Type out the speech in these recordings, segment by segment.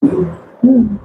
Mm.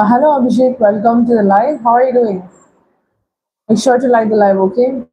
Hello Abhishek, welcome to the live. How are you doing? Make sure to like the live, okay?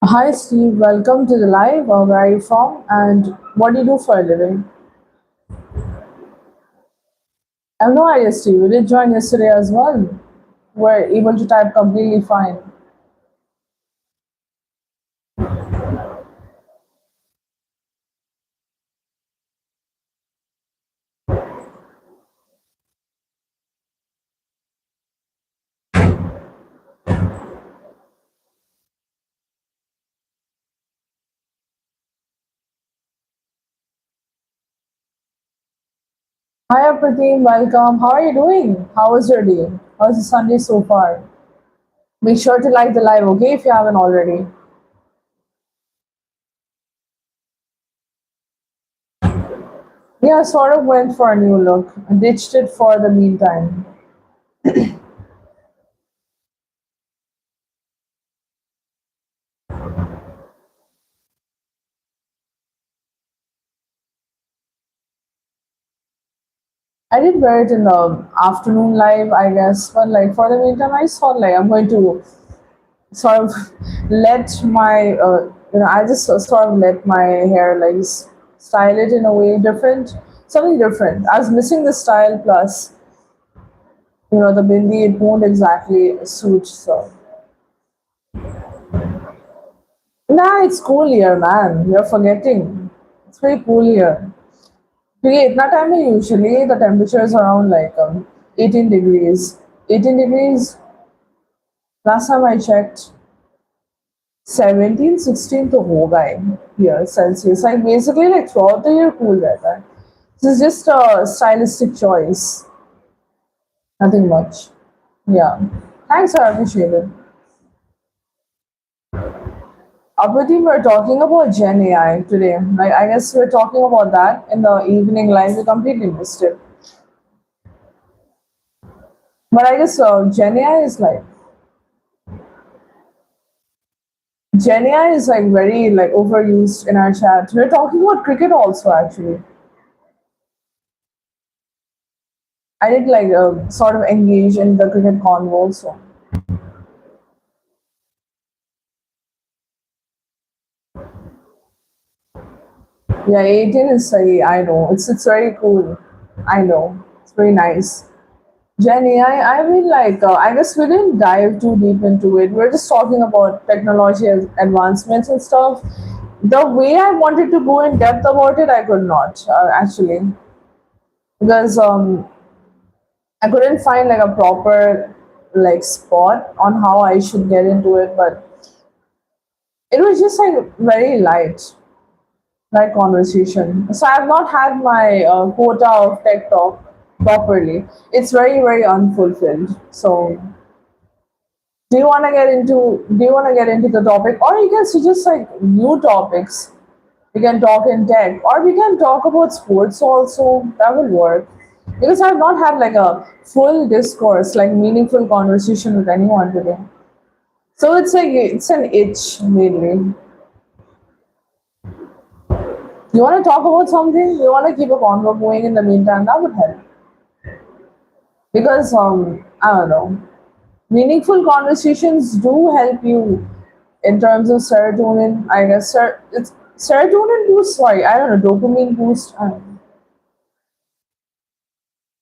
Hi Steve, welcome to the live. Where are you from and what do you do for a living? I have no idea, Steve. You did join yesterday as well. We're able to type completely fine. Hi Apratim, welcome. How are you doing? How was your day? How's the Sunday so far? Make sure to like the live, okay, if you haven't already. Yeah, sort of went for a new look. Ditched it for the meantime. I did wear it in the afternoon live, I guess, but like for the meantime, I thought like I'm going to sort of let my I just sort of let my hair like style it in a way different, something different. I was missing the style, plus the bindi, it won't exactly suit. So nah, it's cool here, man. You're forgetting. It's very cool here. क्योंकि इतना time है, usually the temperature is around like 18 degrees. 18 degrees last time I checked. 17, 16 तो होगा ही here Celsius. Like basically like throughout the year cool रहता है. This is just a stylistic choice. Nothing much. Yeah. Thanks, I appreciate it. Apratim, we're talking about Gen AI today. Like, I guess we're talking about that in the evening live. We completely missed it. But I guess Gen AI is like very like overused in our chat. We're talking about cricket also actually. I did like sort of engage in the cricket convo also. Yeah, 18 is sahi. I know. It's very cool. I know. It's very nice. Jenny, I mean, like, I guess we didn't dive too deep into it. We're just talking about technology advancements and stuff. The way I wanted to go in depth about it, I could not, actually, because I couldn't find like a proper like spot on how I should get into it. But it was just like very light conversation. So I've not had my quota of tech talk properly. It's very unfulfilled. So do you want to get into the topic, or you can suggest like new topics? We can talk in tech, or we can talk about sports also. That will work. Because I've not had like a full discourse, like meaningful conversation with anyone today. So it's like it's an itch mainly. You want to talk about something? You want to keep a convo going in the meantime? That would help. Because I don't know, meaningful conversations do help you in terms of serotonin. I guess it's serotonin boost. Sorry, I don't know, dopamine boost. I don't know.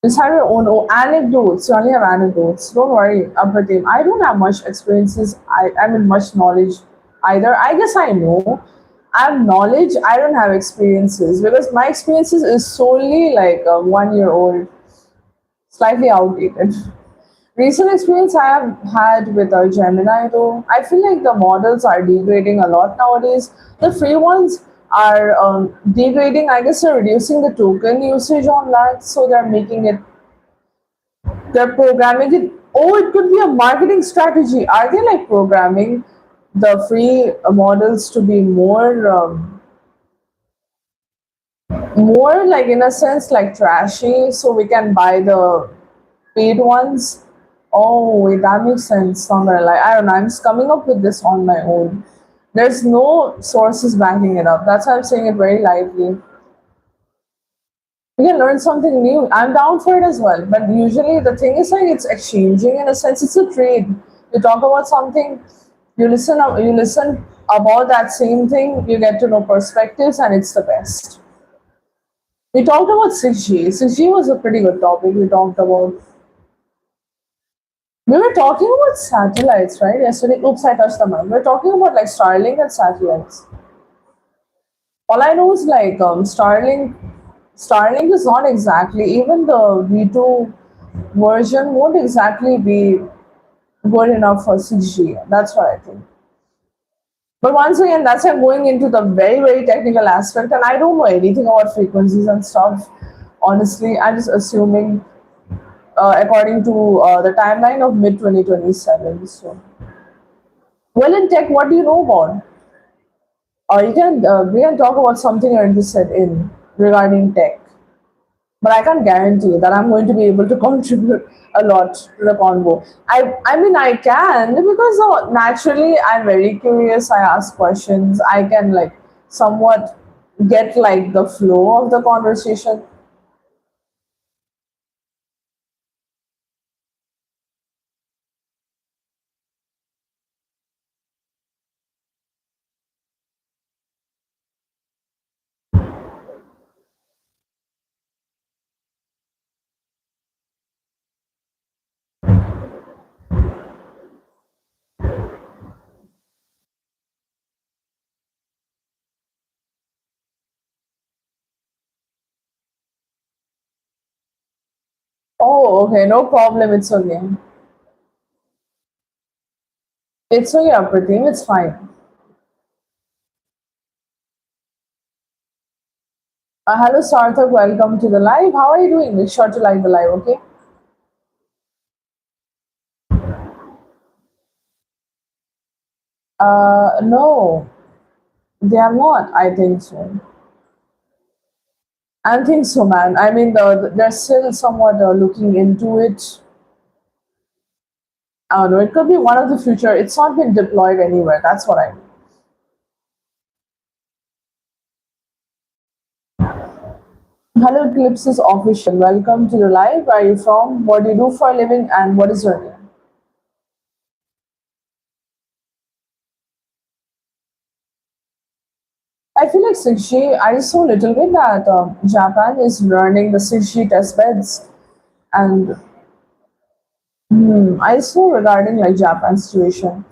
Just have your own anecdotes. You only have anecdotes. Don't worry, Apratim. I don't have much experiences. I mean much knowledge either. I guess I know. I have knowledge. I don't have experiences because my experiences is solely like 1 year old, slightly outdated. Recent experience I have had with Gemini though, I feel like the models are degrading a lot nowadays. The free ones are degrading. I guess they're reducing the token usage on that, so they're programming it. Oh, it could be a marketing strategy. Are they like programming the free models to be more like in a sense like trashy, so we can buy the paid ones? Oh, wait, that makes sense. Not gonna lie. I don't know. I'm just coming up with this on my own. There's no sources backing it up. That's why I'm saying it very lively. You can learn something new. I'm down for it as well. But usually the thing is like it's exchanging in a sense. It's a trade. You talk about something, you listen. about that same thing, you get to know perspectives, and it's the best. We talked about 6G. 6G was a pretty good topic. We were talking about satellites, right? Yesterday, oops, I touched the mic. We were talking about like Starlink and satellites. All I know is like Starlink is not exactly, even the V2 version won't exactly be good enough for 6G. That's what I think. But once again, that's why I'm going into the very, very technical aspect, and I don't know anything about frequencies and stuff. Honestly, I'm just assuming according to the timeline of mid 2027. So, well, in tech, what do you know about? We can talk about something you're interested in regarding tech, but I can't guarantee that I'm going to be able to contribute a lot to the convo. I mean, I can because naturally I'm very curious. I ask questions. I can like somewhat get like the flow of the conversation. Oh, okay, no problem. It's okay. It's okay, Apratim. It's fine. Hello, Sarthak. Welcome to the live. How are you doing? Make sure to like the live, okay? No, they are not. I think so. I think so, man. I mean, they're still somewhat looking into it. I don't know. It could be one of the future. It's not been deployed anywhere. That's what I mean. Hello, Clips is official. Welcome to the live. Where are you from? What do you do for a living? And what is your name? I feel like 6G. I saw a little bit that Japan is learning the 6G test beds, and I saw regarding like Japan's situation.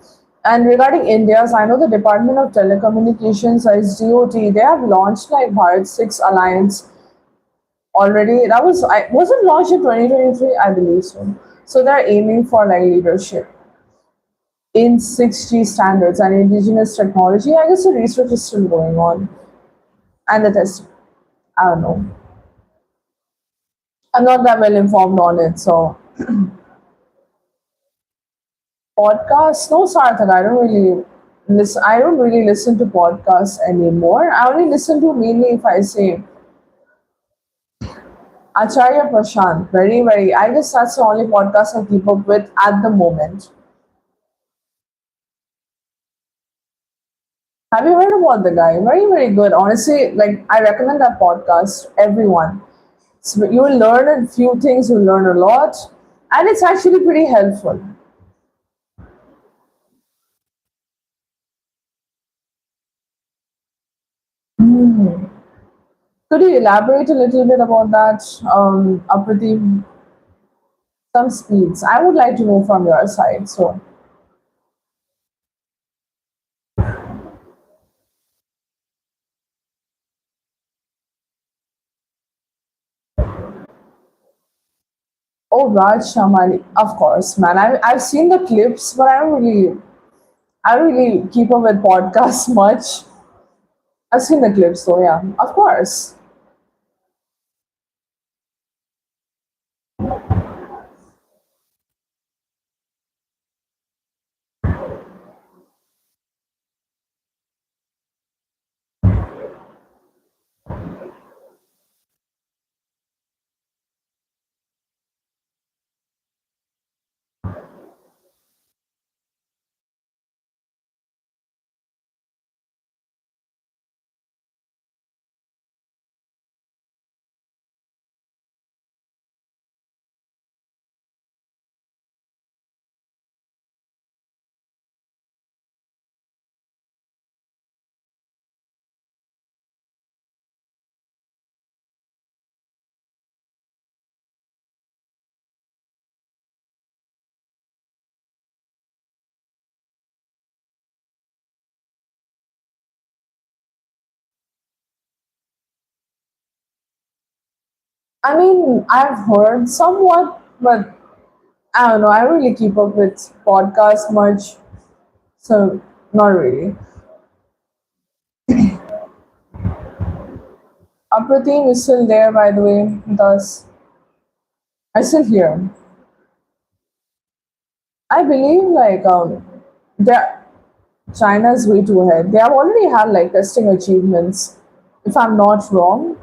And regarding India's, I know the Department of Telecommunications, as DOT, they have launched like Bharat 6 Alliance already. That wasn't launched in 2023, I believe so. So they're aiming for like leadership in 6G standards and indigenous technology. I guess the research is still going on and the testing. I don't know. I'm not that well informed on it, so podcasts, no, Sarthak, I don't really listen. I don't really listen to podcasts anymore. I only listen to mainly if I say Acharya Prashant. Very, very. I guess that's the only podcast I keep up with at the moment. Have you heard about the guy? Very, very good. Honestly, like I recommend that podcast. Everyone, you will learn a few things. You'll learn a lot, and it's actually pretty helpful. Could you elaborate a little bit about that, Apradeep? Some speeds. I would like to know from your side. So, oh, Raj Shamali, of course, man. I've seen the clips, but I don't really keep up with podcasts much. I've seen the clips, so yeah, of course. I mean, I've heard somewhat, but I don't know. I don't really keep up with podcasts much, so not really. Apratim is still there, by the way. Thus, I still hear. I believe the China's way too ahead. They have already had like testing achievements. If I'm not wrong,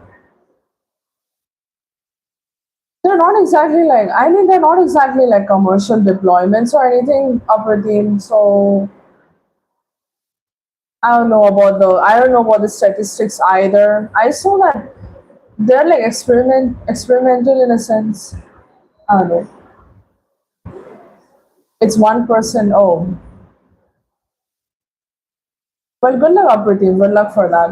they're not exactly like. I mean, they're not exactly like commercial deployments or anything. Apratim. So I don't know about the statistics either. I saw that they're like experimental in a sense. I don't know. It's 1%. Oh, well, good luck, Apratim. Good luck for that.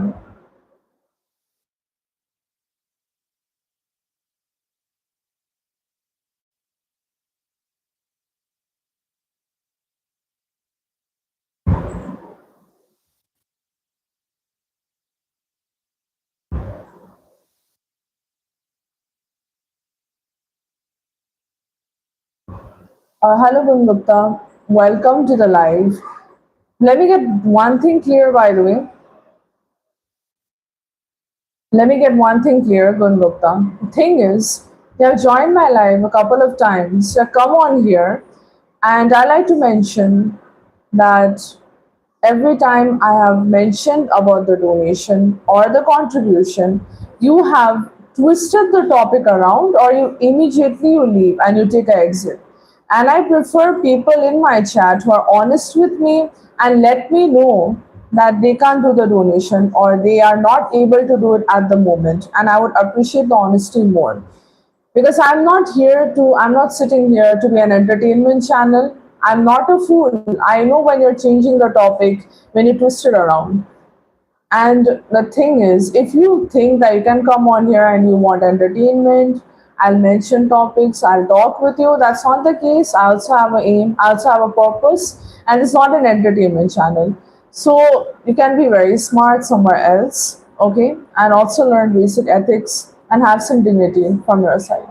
Hello, Gupta. Welcome to the live. Let me get one thing clear, by the way. Let me get one thing clear, Gun Gupta. The thing is, you have joined my live a couple of times. You have come on here, and I like to mention that every time I have mentioned about the donation or the contribution, you have twisted the topic around or you immediately you leave and you take an exit. And I prefer people in my chat who are honest with me and let me know that they can't do the donation or they are not able to do it at the moment. And I would appreciate the honesty more because I'm not sitting here to be an entertainment channel. I'm not a fool. I know when you're changing the topic, when you twist it around. And the thing is, if you think that you can come on here and you want entertainment, I'll mention topics, I'll talk with you. That's not the case. I also have an aim, I also have a purpose, and it's not an entertainment channel. So you can be very smart somewhere else, okay? And also learn basic ethics and have some dignity from your side.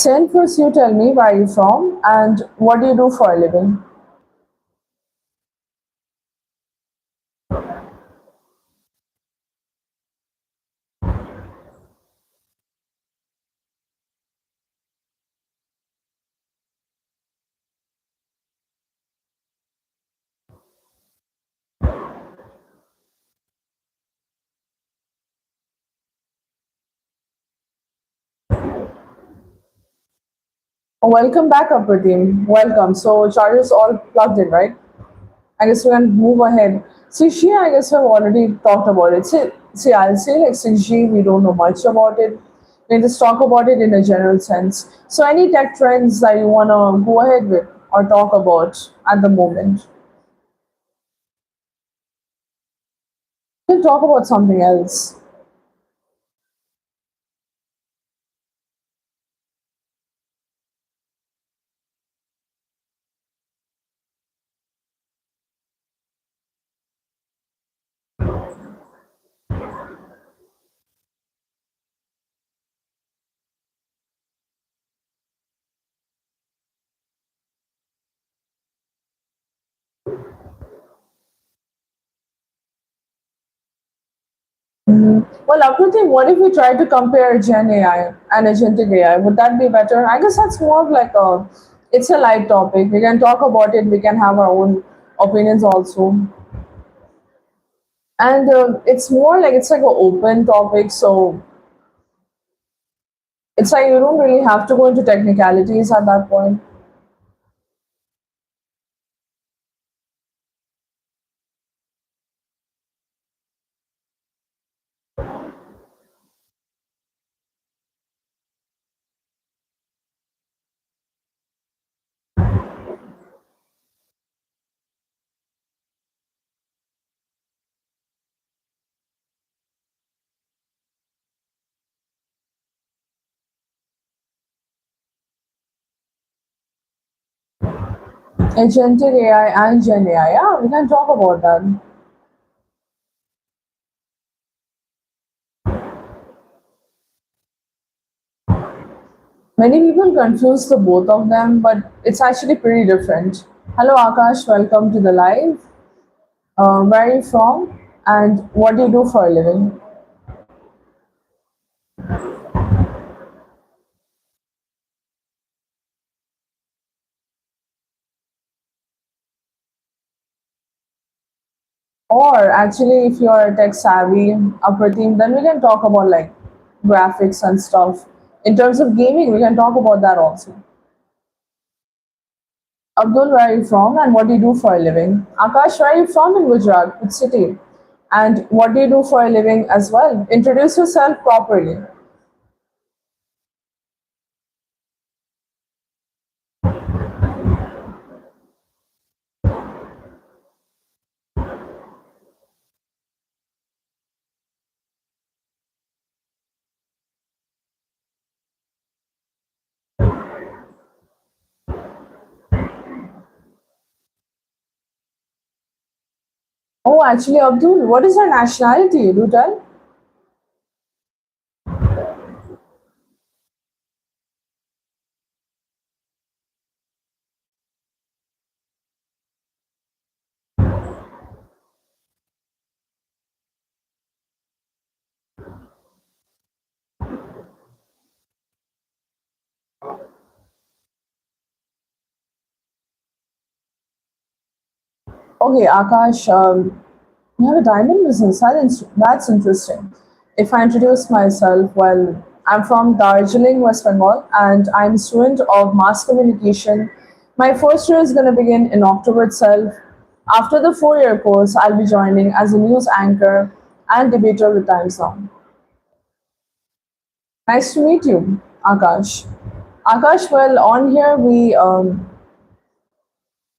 Chen, first you tell me where you're from and what do you do for a living? Welcome back, upper team. Welcome. So chargers all plugged in, right? I guess we can move ahead. See, she, I guess I've already talked about it. See, I'll say like 6G, we don't know much about it. We can just talk about it in a general sense. So any tech trends that you wanna go ahead with or talk about at the moment? We'll talk about something else. Well, Akriti, what if we try to compare Gen AI and Agentic AI? Would that be better? I guess that's more of like it's a light topic. We can talk about it. We can have our own opinions also. And it's more like it's like an open topic. So it's like you don't really have to go into technicalities at that point. Agentic AI and Gen AI. Yeah, we can talk about that. Many people confuse the both of them, but it's actually pretty different. Hello, Akash. Welcome to the live. Where are you from? And what do you do for a living? Or actually, if you're tech savvy, Apratim, then we can talk about like graphics and stuff. In terms of gaming, we can talk about that also. Abdul, where are you from and what do you do for a living? Akash, where are you from in Gujarat? Which city? And what do you do for a living as well? Introduce yourself properly. Oh, actually, Abdul, what is your nationality? Do tell. Okay, Akash, you have a diamond business. That's interesting. If I introduce myself, well, I'm from Darjeeling, West Bengal, and I'm a student of mass communication. My first year is going to begin in October itself. After the 4 year course, I'll be joining as a news anchor and debater with Times Now. Nice to meet you, Akash. Akash, well, on here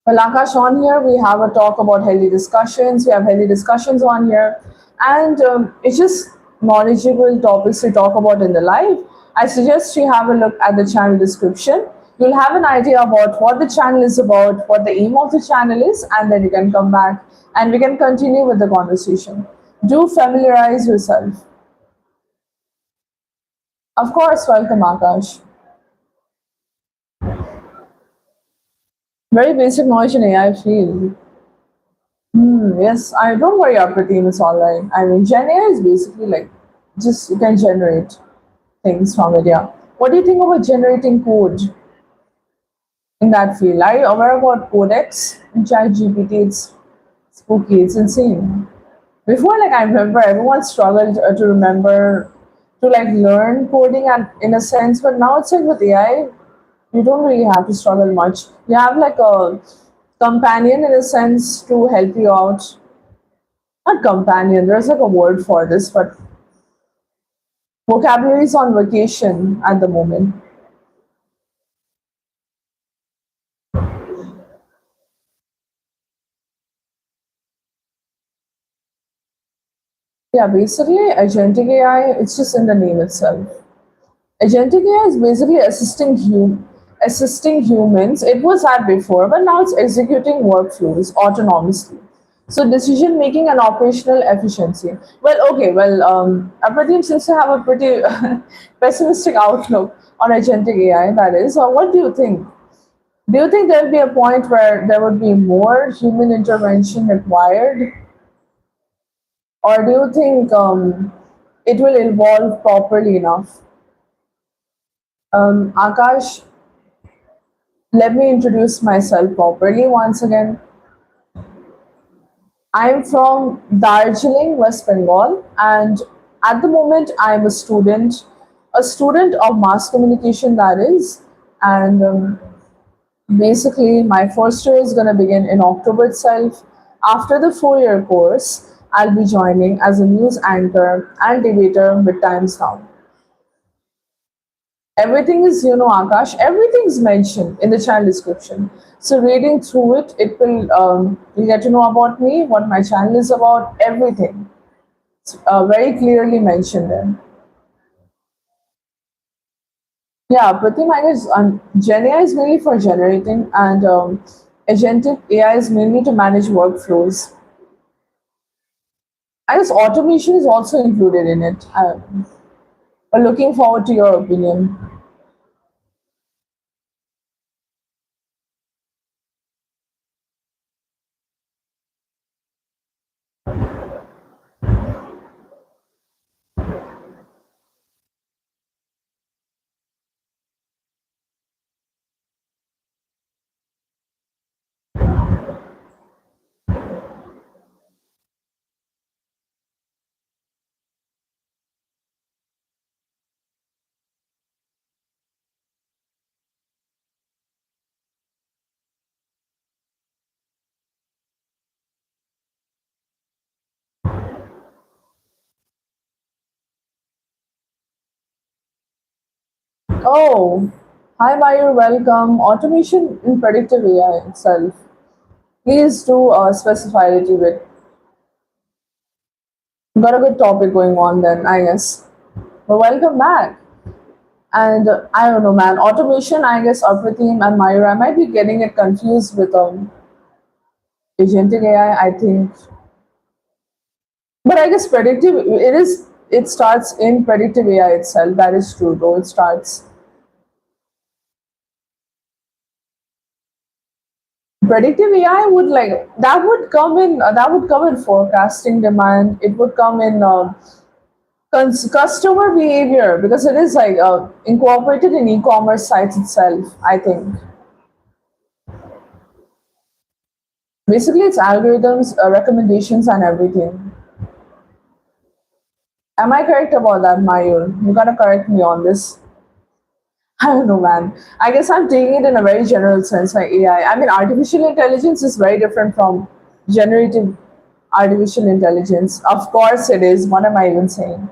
well, Akash, on here we have a talk about healthy discussions. We have healthy discussions on here, and it's just knowledgeable topics to talk about in the live. I suggest you have a look at the channel description. You'll have an idea about what the channel is about, what the aim of the channel is, and then you can come back and we can continue with the conversation. Do familiarize yourself. Of course, welcome, Akash. Very basic knowledge in AI field. Yes, I don't worry, Upper team, it's alright. I mean, Gen AI is basically like just you can generate things from it, yeah. What do you think about generating code in that field? Are you aware about codecs in ChatGPT? It's spooky, it's insane. Before, like, I remember everyone struggled to remember to like learn coding and in a sense, but now it's like with AI, you don't really have to struggle much. You have like a companion in a sense to help you out. Not companion, there's like a word for this, but vocabulary is on vacation at the moment. Yeah, basically, agentic AI, it's just in the name itself. Agentic AI is basically assisting humans. It was that before, but now it's executing workflows autonomously. So decision making and operational efficiency. Well, okay, well, Apradeep seems to have a pretty pessimistic outlook on agentic AI. That is, what do you think? Do you think there will be a point where there would be more human intervention required, or do you think it will evolve properly enough? Akash, let me introduce myself properly once again. I'm from Darjeeling, West Bengal, and at the moment I'm a student of mass communication, that is, and basically my first year is going to begin in October itself. After the 4 year course, I'll be joining as a news anchor and debater with Times Now. Everything is, Akash, everything's mentioned in the channel description. So reading through it, it will you get to know about me, what my channel is about, everything. It's very clearly mentioned there. Yeah, Pratim, I guess Gen AI is mainly for generating, and Agentic AI is mainly to manage workflows. I guess automation is also included in it. But looking forward to your opinion. Oh, hi Mayur, welcome. Automation in predictive AI itself. Please do specify a little bit. Got a good topic going on then, I guess. Well, welcome back. And I don't know, man. Automation, I guess, Apratim and Mayur, I might be getting it confused with agentic AI, I think. But I guess predictive, it is, it starts in predictive AI itself. That is true, though. It starts. Predictive AI would like, that would come in forecasting demand. It would come in customer behavior because it is like incorporated in e-commerce sites itself, I think. Basically, it's algorithms, recommendations, and everything. Am I correct about that, Mayur? You gotta correct me on this. I don't know, man. I guess I'm taking it in a very general sense, like AI. I mean, artificial intelligence is very different from generative artificial intelligence. Of course, it is. What am I even saying?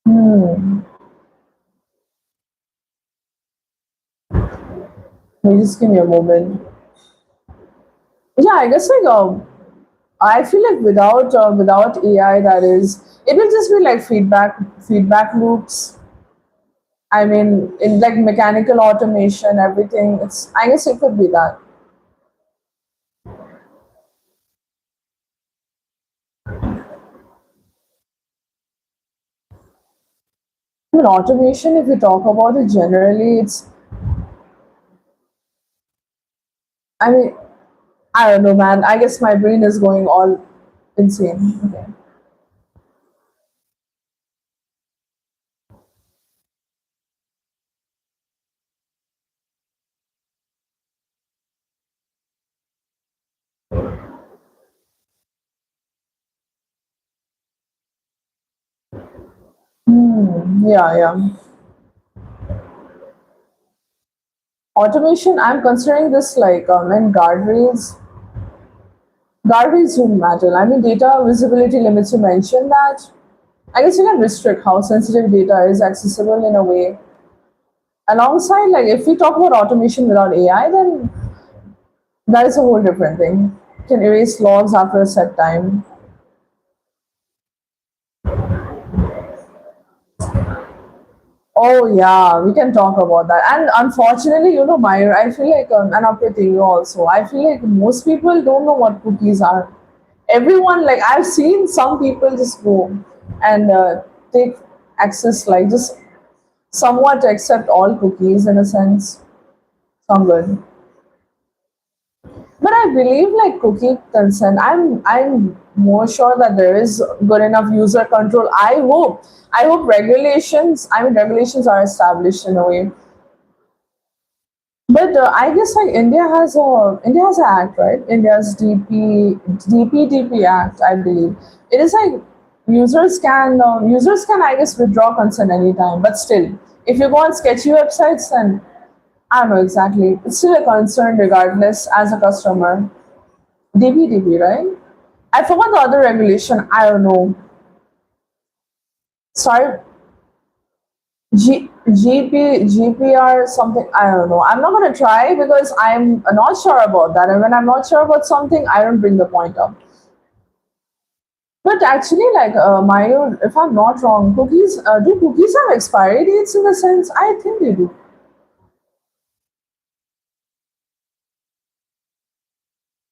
Hmm. Wait, just give me a moment. Yeah, I guess like I feel like without AI, that is, it will just be like feedback loops. I mean, in like mechanical automation, everything. It's, I guess it could be that. I mean, automation. If you talk about it generally, it's. I mean, I don't know, man. I guess my brain is going all insane. Okay. Hmm. Yeah, yeah. Automation. I'm considering this like and guardrails do matter. I mean, data visibility limits. You mentioned that. I guess you can restrict how sensitive data is accessible in a way. Alongside, like if we talk about automation without AI, then that is a whole different thing. You can erase logs after a set time. Oh yeah, we can talk about that. And unfortunately, you know, Meyer, I feel like, and up with you also, I feel like most people don't know what cookies are. Everyone, like I've seen some people just go and take access, like just somewhat accept all cookies in a sense. Some good. But I believe like cookie consent, I'm more sure that there is good enough user control. I hope regulations. I mean, regulations are established in a way. But I guess like India has an act, right? India's DPDP Act, I believe. It is like users can, I guess, withdraw consent anytime. But still, if you go on sketchy websites, then I don't know exactly. It's still a concern regardless as a customer. DPDP, right? I forgot the other regulation. I don't know. Sorry. GPR something, I don't know. I'm not gonna try because I'm not sure about that. And when I'm not sure about something, I don't bring the point up. But actually, like Mayo, if I'm not wrong, cookies do cookies have expiry dates in the sense? I think they do.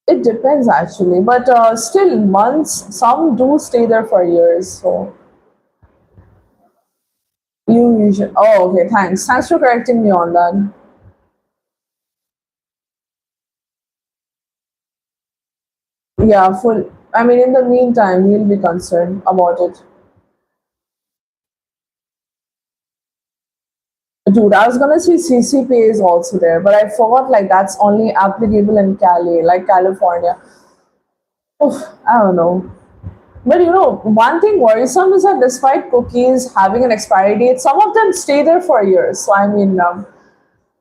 It depends actually, but still months. Some do stay there for years. So you usually. Oh, okay. Thanks. Thanks for correcting me on that. Yeah, full. I mean, in the meantime, you'll be concerned about it. Dude, I was gonna say CCPA is also there, but I forgot like that's only applicable in Cali, like California. Oof, I don't know. But you know, one thing worrisome is that despite cookies having an expiry date, some of them stay there for years. So I mean,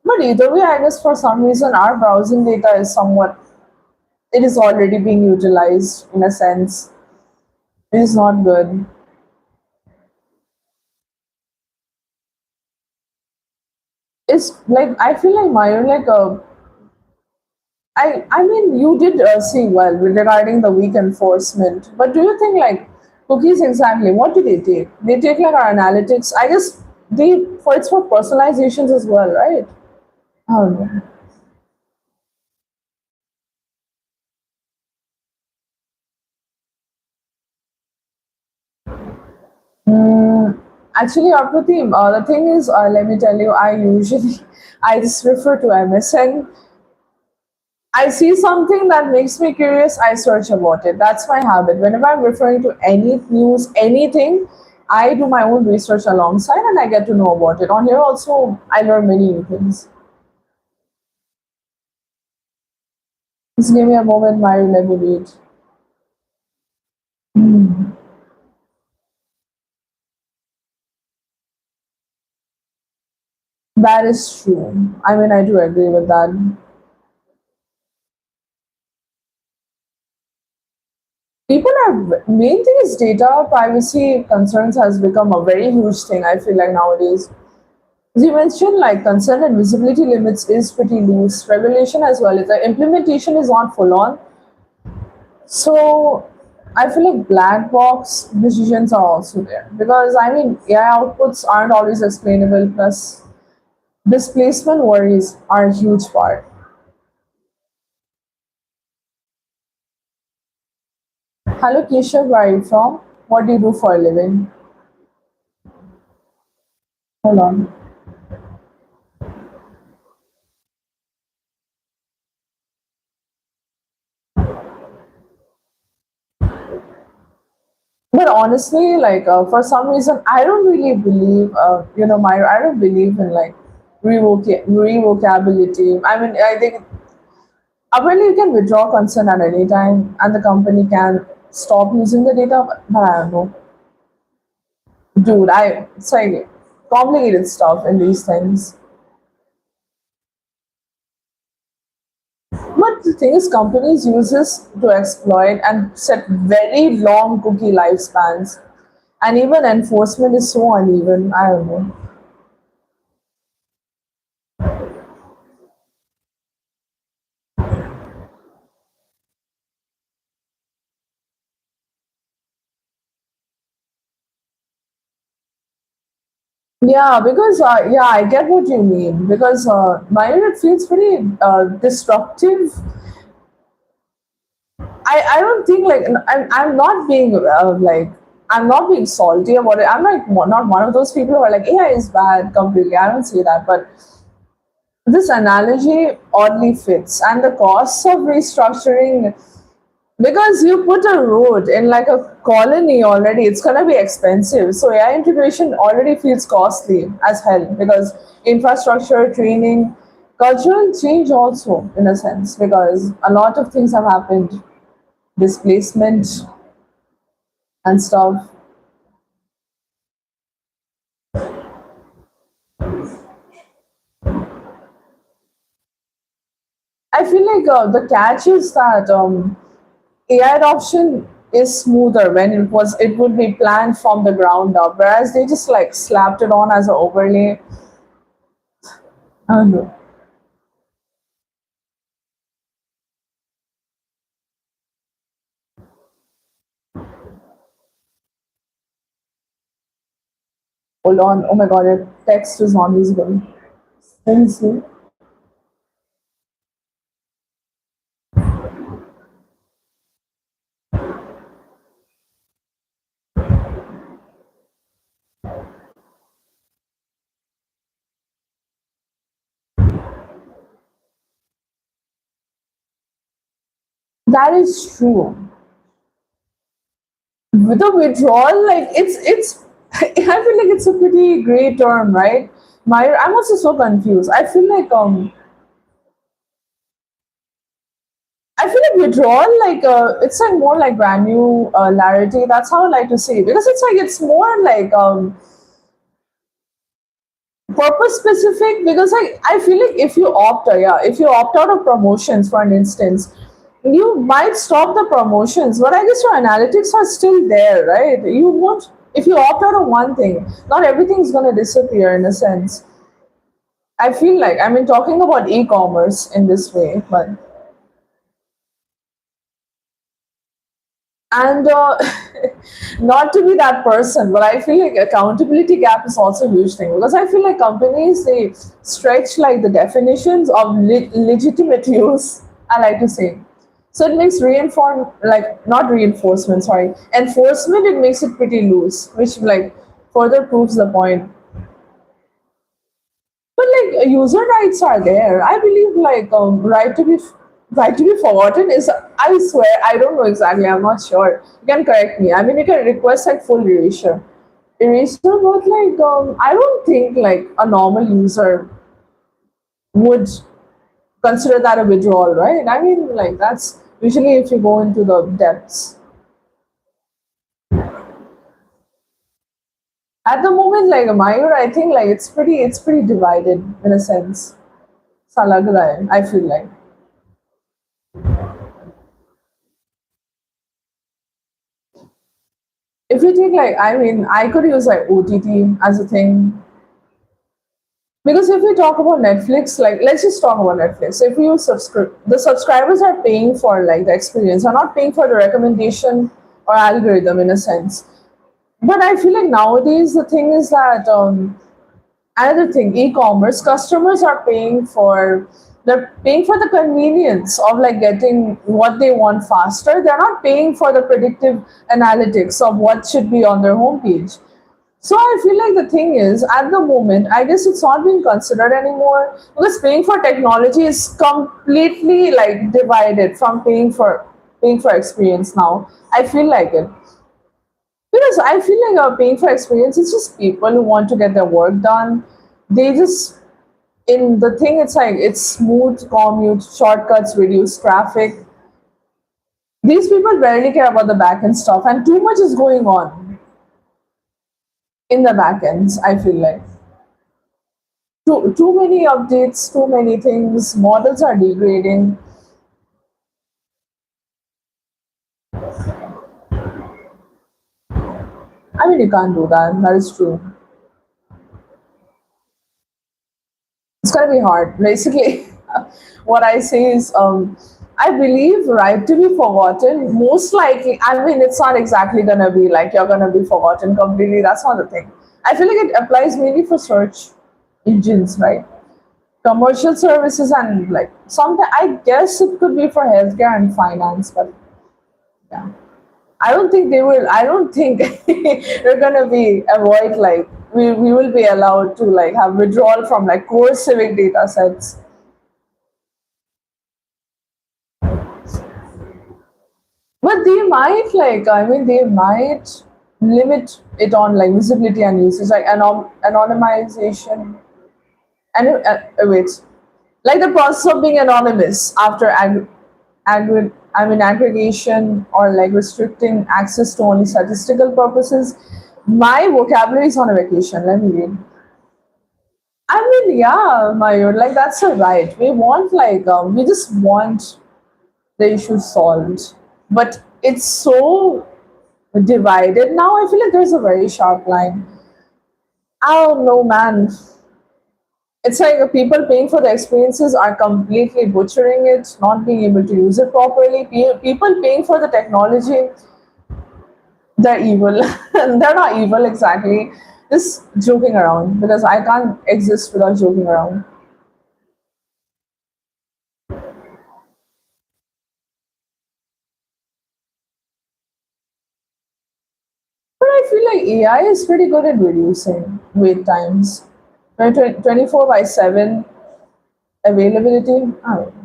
but either way, I guess for some reason our browsing data is somewhat, it is already being utilized in a sense. It is not good. It's like I feel like my like a I mean, you did see well regarding the weak enforcement, but do you think like cookies exactly? What do they take? They take like our analytics. I guess they for it's for personalizations as well, right? Oh, mm, actually, Apratim, the thing is, let me tell you, I usually I just refer to MSN. I see something that makes me curious, I search about it. That's my habit. Whenever I'm referring to any news, anything, I do my own research alongside and I get to know about it. On here also, I learn many new things. Just give me a moment, Mary, let me read. That is true. I mean, I do agree with that. People are, main thing is data privacy concerns has become a very huge thing, I feel like nowadays. As you mentioned, like consent and visibility limits is pretty loose. Regulation as well. The implementation is not full on. So I feel like black box decisions are also there because I mean AI outputs aren't always explainable. Plus, displacement worries are a huge part. Hello, Keshav, where are you from? What do you do for a living? Hold on. But honestly, like for some reason, I don't really believe, Myra, I don't believe in like revocability. I mean, I think apparently you can withdraw consent at any time, and the company can stop using the data. But I don't know, dude. It's like complicated stuff in these things. But the thing is, companies use this to exploit and set very long cookie lifespans, and even enforcement is so uneven. I don't know. Yeah, because yeah, I get what you mean. Because my it feels pretty disruptive. I don't think like I'm not being like I'm not being salty about it. I'm like not one of those people who are like AI is bad completely. I don't say that, but this analogy oddly fits, and the costs of restructuring because you put a road in like a colony already, it's gonna be expensive. So AI integration already feels costly as hell because infrastructure, training, cultural change also in a sense because a lot of things have happened, displacement and stuff. I feel like the catch is that AI adoption is smoother when it would be planned from the ground up, whereas they just like slapped it on as an overlay. I don't know. Hold on. Oh my god, your text is not visible. Let me see. That is true. With the withdrawal, like it's I feel like it's a pretty great term, right? I'm also so confused. I feel like withdrawal, like it's like more like granularity. That's how I like to say it. Because it's like it's more like purpose specific. Because I feel like if you opt out of promotions, for an instance, you might stop the promotions, but I guess your analytics are still there, right? You won't if you opt out of one thing. Not everything's gonna disappear in a sense. I feel like I mean talking about e-commerce in this way, but and not to be that person, but I feel like accountability gap is also a huge thing because I feel like companies they stretch like the definitions of legitimate use. I like to say, so it makes reinform like not reinforcement, sorry, enforcement. It makes it pretty loose, which like further proves the point. But like user rights are there. I believe like right to be forgotten is. I swear I don't know exactly. I'm not sure. You can correct me. I mean you can request like full erasure. Erasure, but like I don't think like a normal user would consider that a withdrawal, right? I mean like that's usually if you go into the depths. At the moment, like Mayur, I think like it's pretty divided in a sense. Sa lag raha hai, I feel like. If you take like, I mean, I could use like OTT as a thing because if we talk about Netflix, like let's just talk about Netflix. If you subscribe, the subscribers are paying for like the experience, are not paying for the recommendation or algorithm in a sense. But I feel like nowadays the thing is that another thing, e-commerce customers are paying for they're paying for the convenience of like getting what they want faster. They're not paying for the predictive analytics of what should be on their homepage. So I feel like the thing is, at the moment, I guess it's not being considered anymore because paying for technology is completely like divided from paying for experience now. I feel like it because I feel like paying for experience. It's just people who want to get their work done. They just in the thing. It's like it's smooth commute, shortcuts, reduce traffic. These people barely care about the back end stuff, and too much is going on in the back ends. I feel like. Too many updates, too many things. Models are degrading. I mean, you can't do that. That is true. It's gonna be hard. Basically, what I say is, I believe right to be forgotten. Most likely, I mean, it's not exactly gonna be like you're gonna be forgotten completely. That's not the thing. I feel like it applies mainly for search engines, right? Commercial services and like sometimes I guess it could be for healthcare and finance, but yeah. I don't think they will. I don't think they're gonna be avoid like we will be allowed to like have withdrawal from like core civic data sets. But they might like I mean they might limit it on like visibility and usage like anonymization and wait like the process of being anonymous after aggregation or like restricting access to only statistical purposes. My vocabulary is on a vacation. Let me read. I mean, yeah, Mayur, like that's a right. We want like we just want the issue solved. But it's so divided now. I feel like there's a very sharp line. I don't know, man. It's like the people paying for the experiences are completely butchering it, not being able to use it properly. People paying for the technology, they're evil. They're not evil exactly. Just joking around because I can't exist without joking around. But I feel like AI is pretty good at reducing wait times. 24 by 7 availability. I don't know.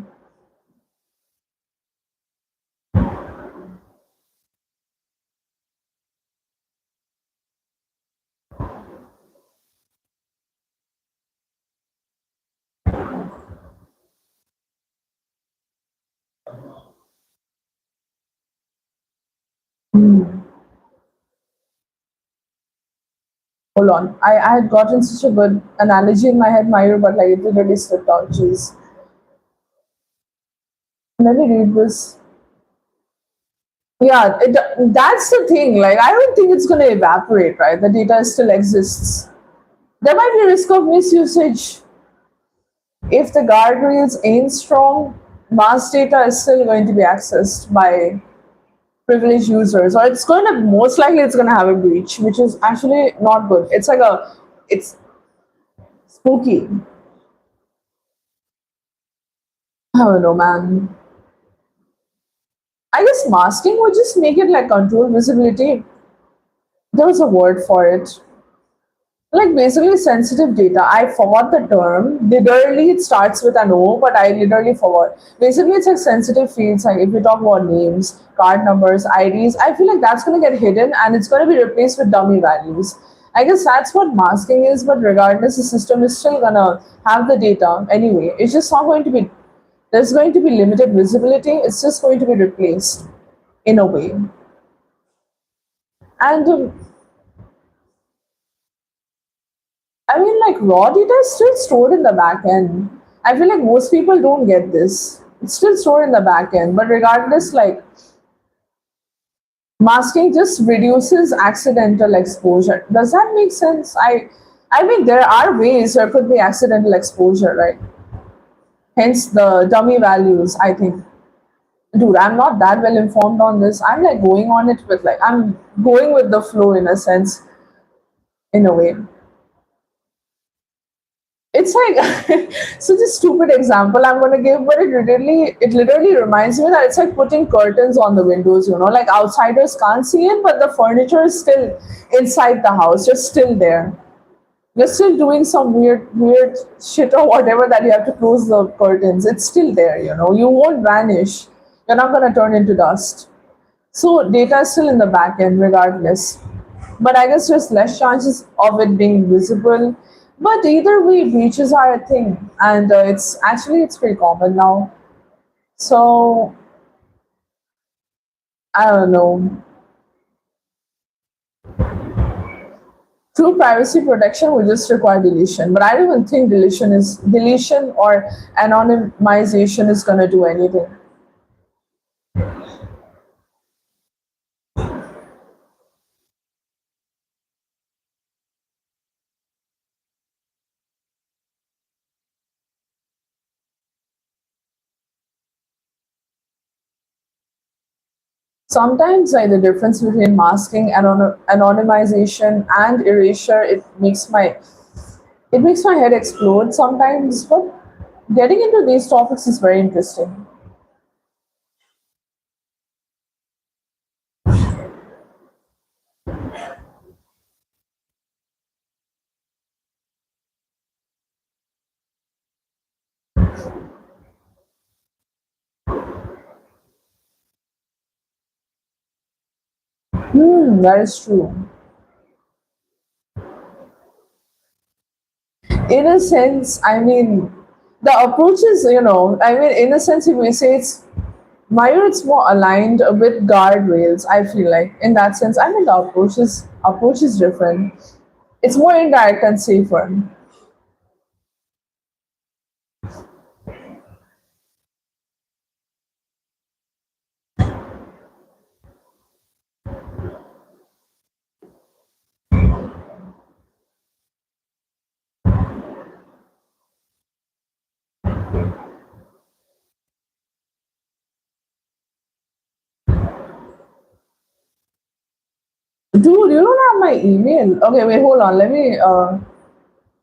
Hold on. I had gotten such a good analogy in my head, Mayur, but like it literally slipped out. Jeez. Let me read this. Yeah, that's the thing. Like, I don't think it's going to evaporate, right? The data still exists. There might be a risk of misusage. If the guardrails ain't strong, mass data is still going to be accessed by privileged users, or it's going to most likely it's going to have a breach, which is actually not good. It's like it's spooky. I don't know, man. I guess masking would just make it like control visibility. There was a word for it. Like basically sensitive data. I forgot the term. Literally, it starts with an O, but I literally forgot. Basically, it's like sensitive fields. Like if we talk about names, card numbers, IDs, I feel like that's going to get hidden and it's going to be replaced with dummy values. I guess that's what masking is, but regardless, the system is still going to have the data anyway. It's just not going to be, there's going to be limited visibility. It's just going to be replaced in a way. And I mean, like raw data is still stored in the back end. I feel like most people don't get this. It's still stored in the back end, but regardless, like masking just reduces accidental exposure. Does that make sense? I mean, there are ways there could be accidental exposure, right? Hence the dummy values. I think, dude, I'm not that well informed on this. I'm like going on it with like I'm going with the flow in a sense, in a way. It's like such a stupid example I'm gonna give, but it literally reminds me that it's like putting curtains on the windows, like outsiders can't see in, but the furniture is still inside the house, just still there. You're still doing some weird shit or whatever that you have to close the curtains. It's still there. You won't vanish. You're not gonna turn into dust. So data is still in the back end regardless. But I guess there's less chances of it being visible. But either way, breaches are a thing, and it's pretty common now. So I don't know. True privacy protection would just require deletion, but I don't even think deletion or anonymization is gonna do anything. Sometimes, like the difference between masking and anonymization and erasure, it makes my head explode sometimes. But getting into these topics is very interesting. That is true. In a sense, I mean, the approach is, I mean, in a sense, if we say it's more aligned with guardrails, I feel like. In that sense, I mean, the approach is different. It's more indirect and safer. Dude, you don't have my email. Okay, wait, hold on. Let me.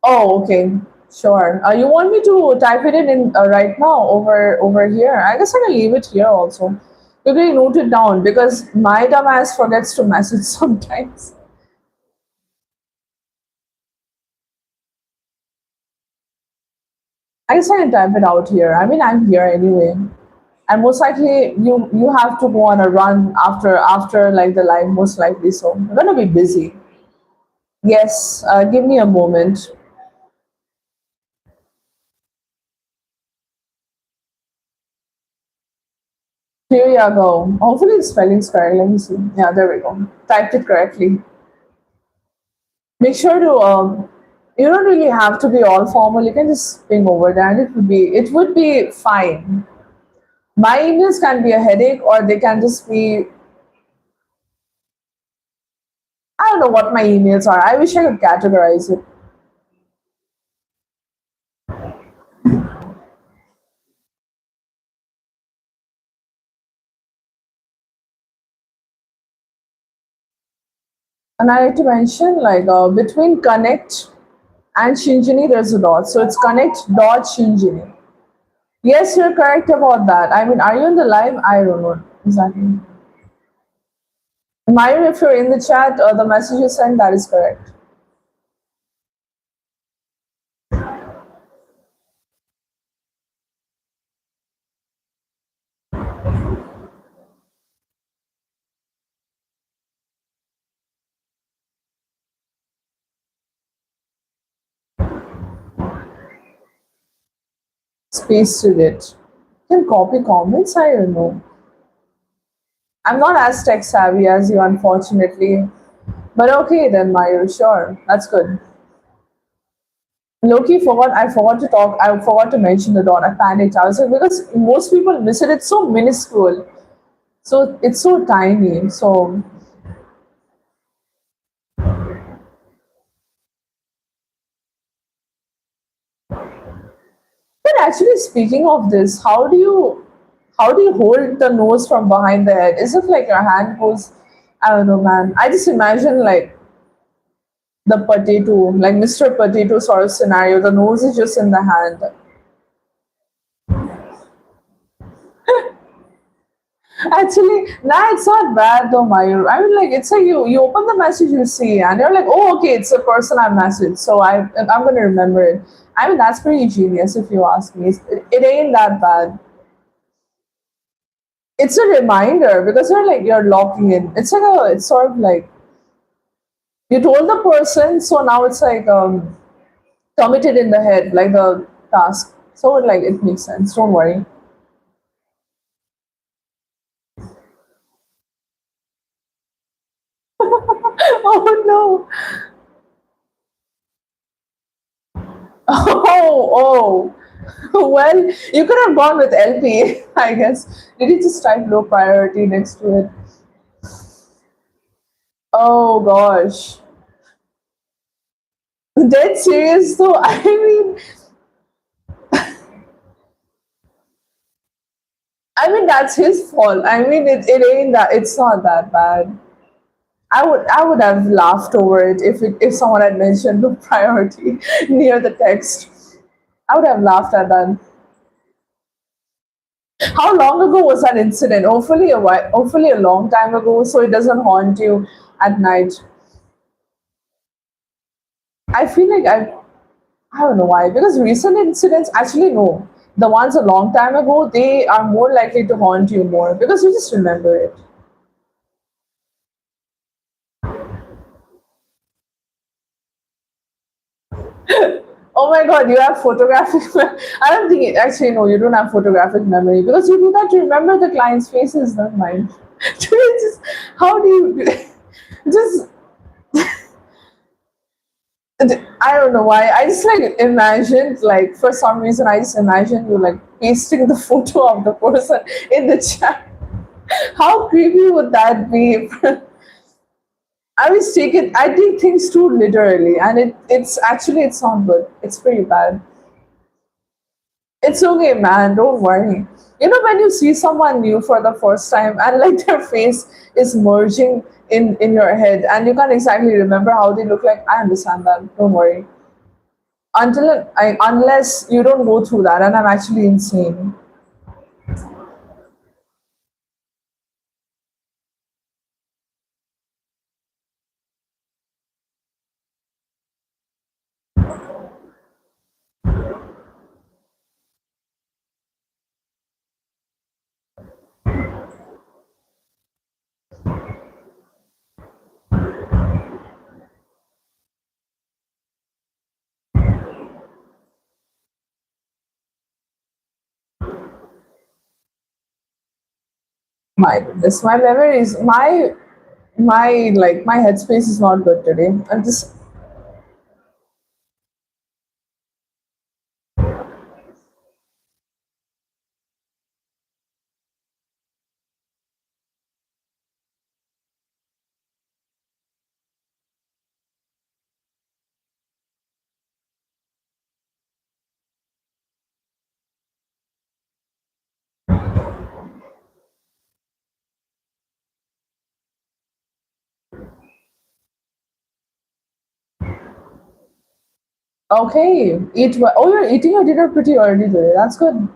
Oh, okay, sure. You want me to type it in right now over here? I guess I can leave it here also. You can note it down because my dumbass forgets to message sometimes. I guess I can type it out here. I mean, I'm here anyway, and most likely you have to go on a run after like the live, most likely. So I'm gonna be busy. Yes, give me a moment. Here you go. Hopefully the spelling's correct. Let me see. Yeah, there we go. Typed it correctly. Make sure to you don't really have to be all formal. You can just ping over there, and it would be fine. My emails can be a headache, or they can just be I don't know what my emails are. I wish I could categorize it. And I like to mention like between connect and Sheen-Jinee, there's a dot. So it's connect.sheenjinee. Yes, you're correct about that. I mean, are you in the live? I don't know exactly. Myron, if you're in the chat, the message you sent, that is correct. Pasted it. You can copy comments? I don't know. I'm not as tech savvy as you, unfortunately. But okay then, Mayur, sure. That's good. Loki forgot. I forgot to talk. I forgot to mention the dot. I panicked. I was like, because most people miss it. It's so minuscule. So it's so tiny. So, but actually, speaking of this, how do you hold the nose from behind the head? Is it like your hand goes? I don't know, man. I just imagine like the potato, like Mr. Potato sort of scenario. The nose is just in the hand. Actually, nah, it's not bad though, Mayur. I mean, like, it's like you open the message you see, and you're like, oh, okay, it's the person I messaged, so I'm gonna remember it. I mean, that's pretty genius if you ask me. It ain't that bad. It's a reminder because you're locking in. It's sort of like you told the person, so now it's like committed in the head, like the task. So like it makes sense. Don't worry. Oh no. Oh, oh. Well, you could have gone with LP, I guess. Did you just type low priority next to it? Oh gosh. Dead serious though. I mean that's his fault. I mean it ain't that it's not that bad. I would have laughed over it if someone had mentioned low priority near the text. I would have laughed at that. How long ago was that incident? Hopefully a long time ago, so it doesn't haunt you at night. I feel like I don't know why. Because recent incidents, actually, no. The ones a long time ago, they are more likely to haunt you more because you just remember it. Oh my god, you have photographic. I don't think actually, no, you don't have photographic memory because you do not remember the client's faces, not mine. Just, how do you just I don't know why. I just like imagined, like, for some reason, I just imagined you like pasting the photo of the person in the chat. How creepy would that be? I take things too literally, and it's not good. It's pretty bad. It's okay, man. Don't worry. You know, when you see someone new for the first time and like their face is merging in your head and you can't exactly remember how they look like, I understand that. Don't worry. Unless you don't go through that, and I'm actually insane. My goodness, my memories, my headspace is not good today. I'm just okay. Oh, you're eating your dinner pretty early today. That's good.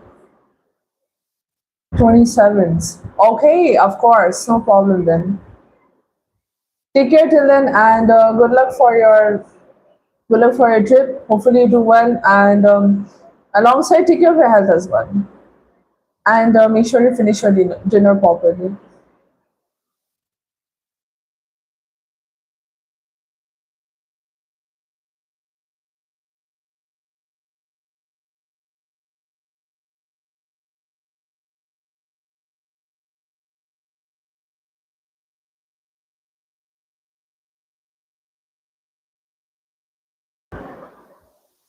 27th. Okay, of course, no problem then. Take care till then, and good luck for your trip. Hopefully you do well, and alongside take care of your health as well, and make sure you finish your dinner properly.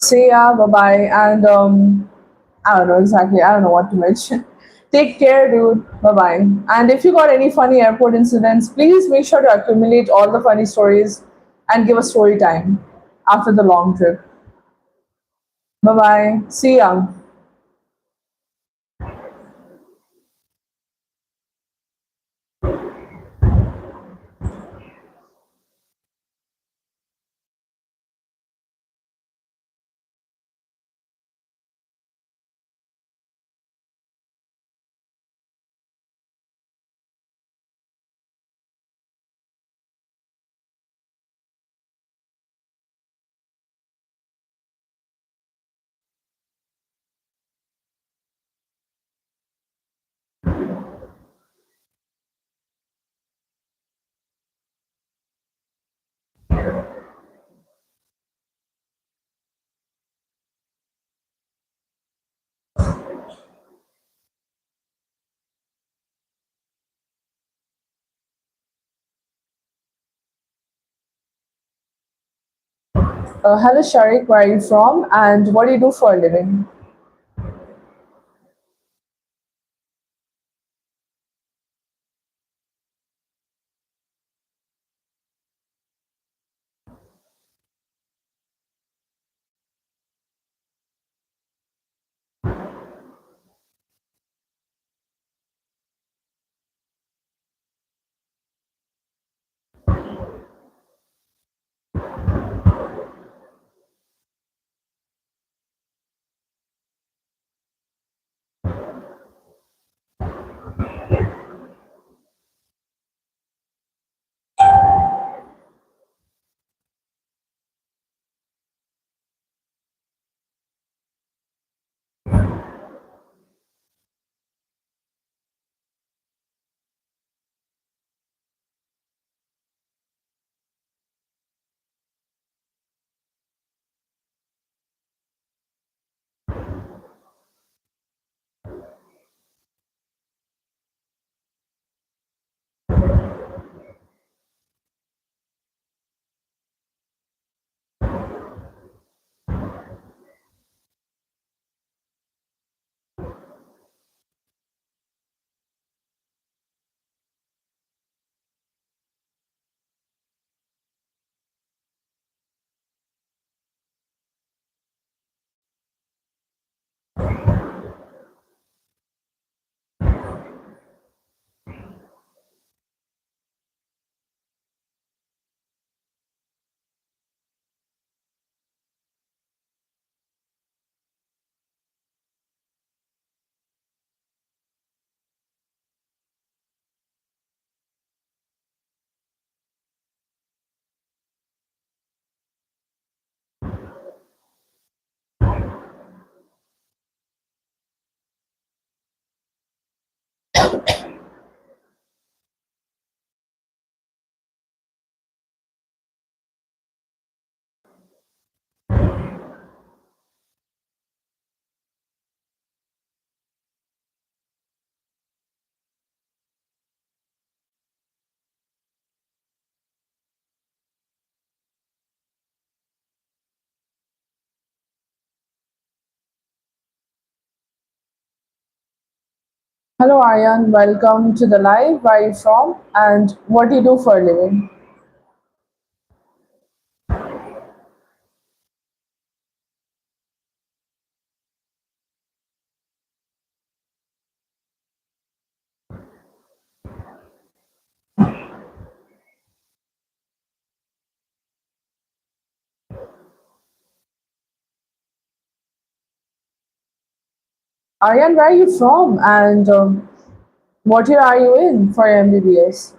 See ya, bye bye, and I don't know exactly. I don't know what to mention. Take care, dude. Bye bye. And if you got any funny airport incidents, please make sure to accumulate all the funny stories and give a story time after the long trip. Bye bye. See ya. Hello, Sharik. Where are you from? And what do you do for a living? Hello, Aryan. Welcome to the live. Where are you from? And what do you do for a living? Aryan, where are you from? And what year are you in for MBBS?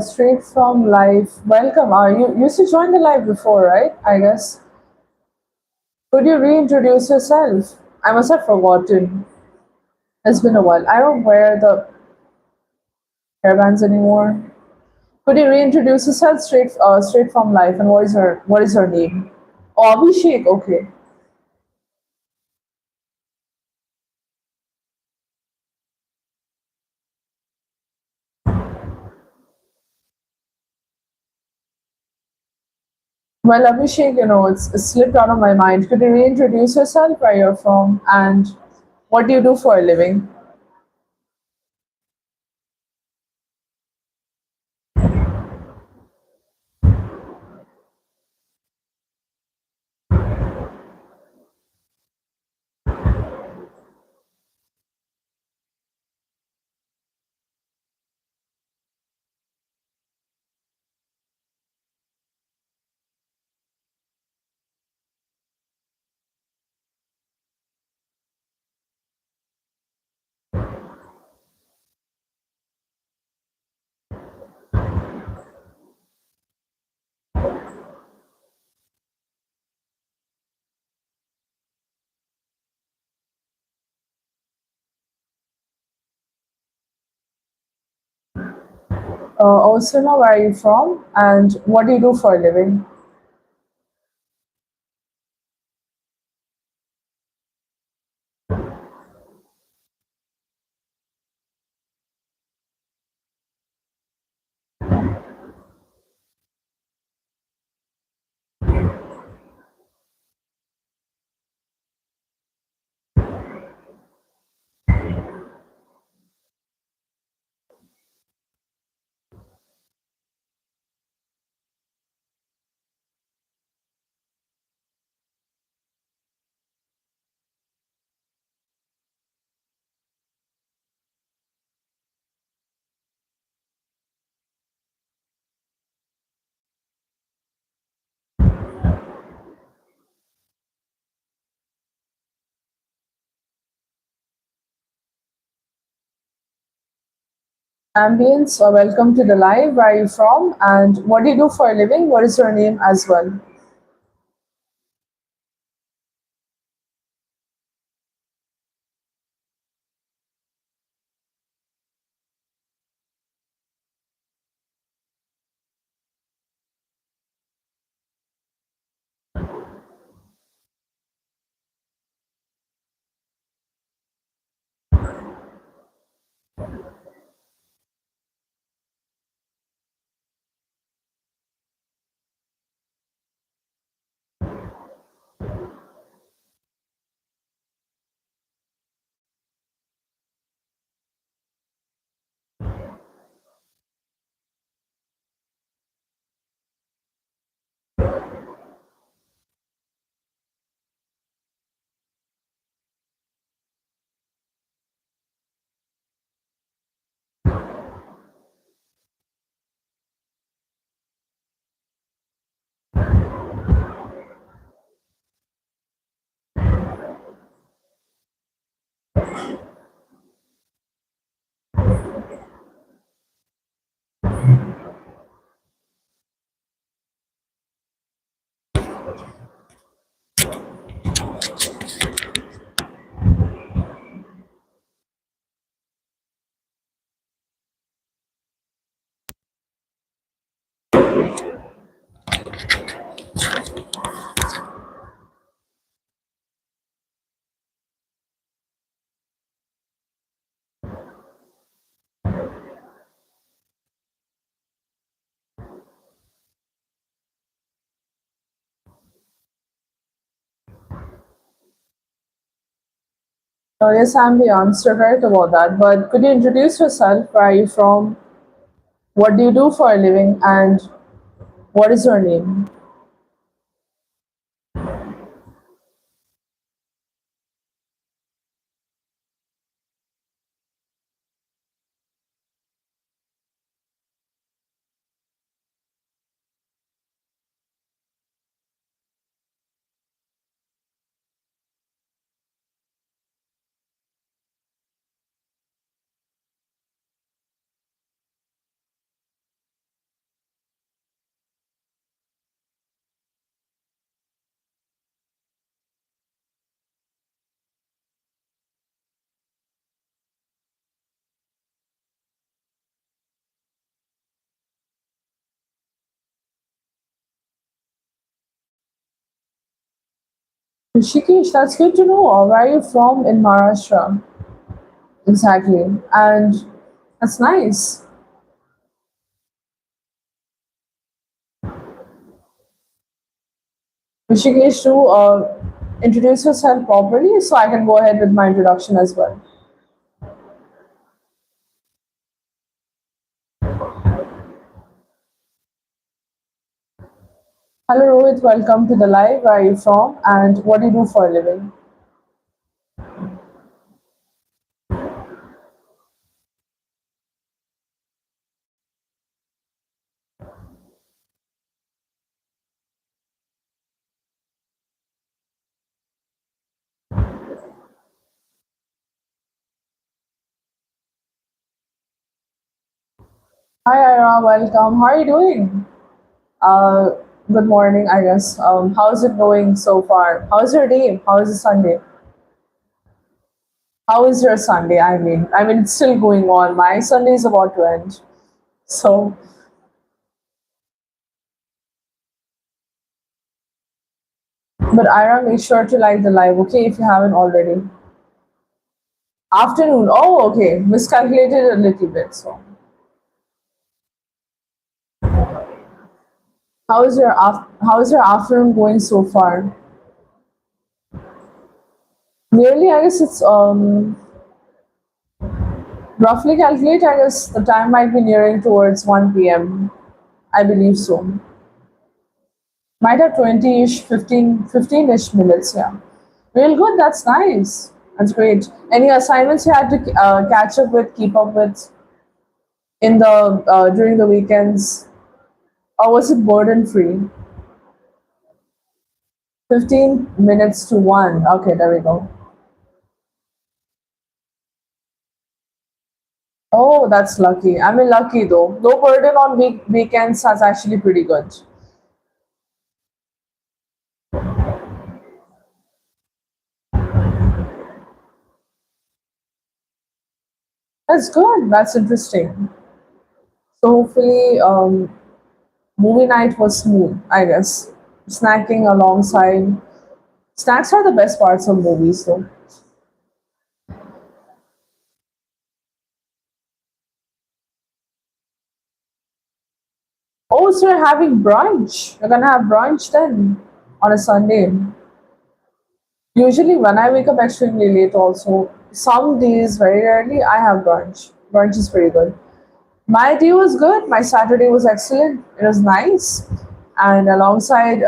Straight from life. Welcome. You used to join the live before, right? I guess. Could you reintroduce yourself? I must have forgotten. It's been a while. I don't wear the hairbands anymore. Could you reintroduce yourself straight from life, and what is your name? Oh, Abhishek. Okay. Well, Abhishek, it slipped out of my mind. Could you reintroduce yourself, where you're from, and what do you do for a living? Osima, where are you from, and what do you do for a living? Ambience, welcome to the live. Where are you from, and what do you do for a living? What is your name as well? Yes, Ambience, you're right about that. But could you introduce yourself? Where are you from? What do you do for a living? And what is your name? Rishikesh, that's good to know. Where are you from in Maharashtra? Exactly. And that's nice. Rishikesh, to introduce yourself properly so I can go ahead with my introduction as well. Hello Rohit, welcome to the live. Where are you from and what do you do for a living? Hi Ira, welcome. How are you doing? Uh, Good morning, I guess. How's it going so far? How's your day? How is the Sunday? How is your Sunday? I mean, it's still going on. My Sunday is about to end. So, but Ira, make sure to like the live, okay? If you haven't already. Afternoon. Oh, okay. Miscalculated a little bit. So, how's your afternoon going so far? Nearly, I guess it's roughly calculate. I guess the time might be nearing towards 1 p.m. I believe so. Might have 20-ish, 15-ish minutes. Yeah. Real good. That's nice. That's great. Any assignments you had to catch up with, keep up with in the during the weekends, or was it burden free? 15 minutes to one. Okay, there we go. Oh, that's lucky. I mean, lucky though. Low burden on weekends. That's actually pretty good. That's good. That's interesting. So hopefully, movie night was smooth. I guess snacking alongside. Snacks are the best parts of movies, though. Oh, so you're having brunch. You're gonna have brunch then on a Sunday. Usually, when I wake up extremely late, also, some days, very rarely, I have brunch. Brunch is pretty good. My day was good. My Saturday was excellent. It was nice. And alongside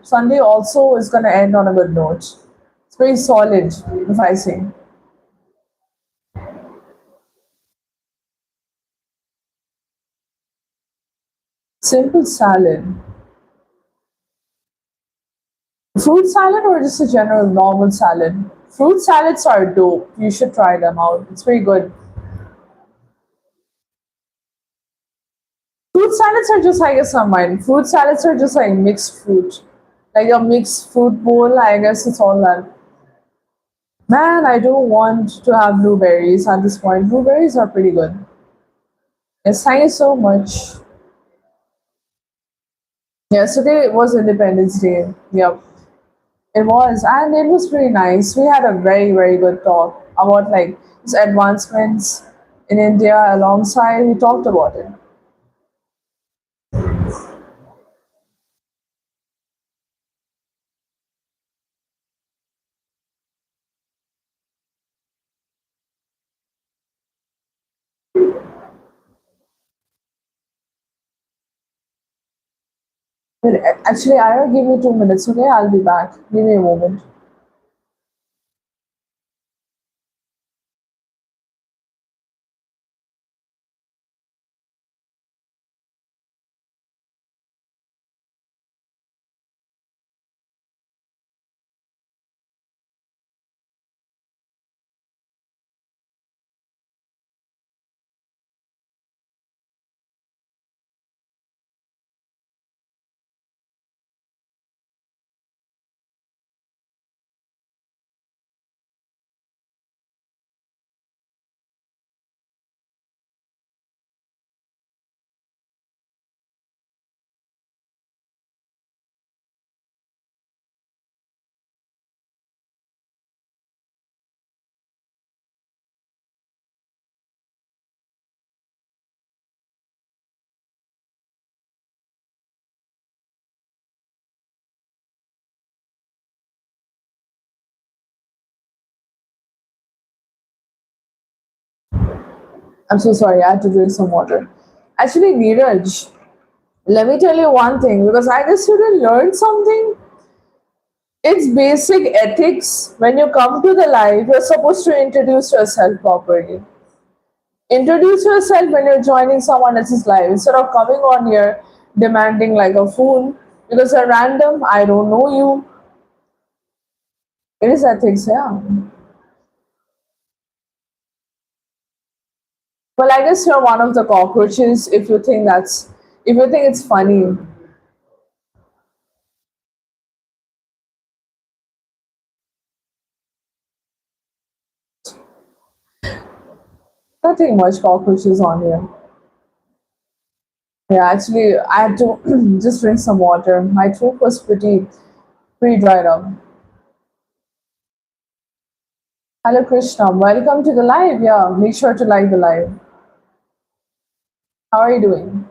Sunday also is gonna end on a good note. It's very solid, if I say. Simple salad. Fruit salad or just a general normal salad? Fruit salads are dope. You should try them out. It's very good. Fruit salads are just, I guess, on mine. Fruit salads are just like mixed fruit. Like a mixed fruit bowl, I guess it's all that. Man, I don't want to have blueberries at this point. Blueberries are pretty good. Yes, thank you so much. Yesterday was Independence Day. Yep, it was. And it was pretty nice. We had a very, very good talk about like its advancements in India alongside. We talked about it. But actually, Ira, give me 2 minutes, okay? I'll be back. Give me a moment. I'm so sorry, I had to drink some water. Actually, Neeraj, let me tell you one thing because I guess you didn't learn something. It's basic ethics. When you come to the live, you're supposed to introduce yourself properly. Introduce yourself when you're joining someone else's live instead of coming on here demanding like a fool because you're random, I don't know you. It is ethics, yeah. Well, I guess you're one of the cockroaches if you think it's funny. Nothing much cockroaches on here. Yeah, actually, I had to just drink some water. My throat was pretty dried up. Hello, Krishna. Welcome to the live. Yeah, make sure to like the live. How are you doing?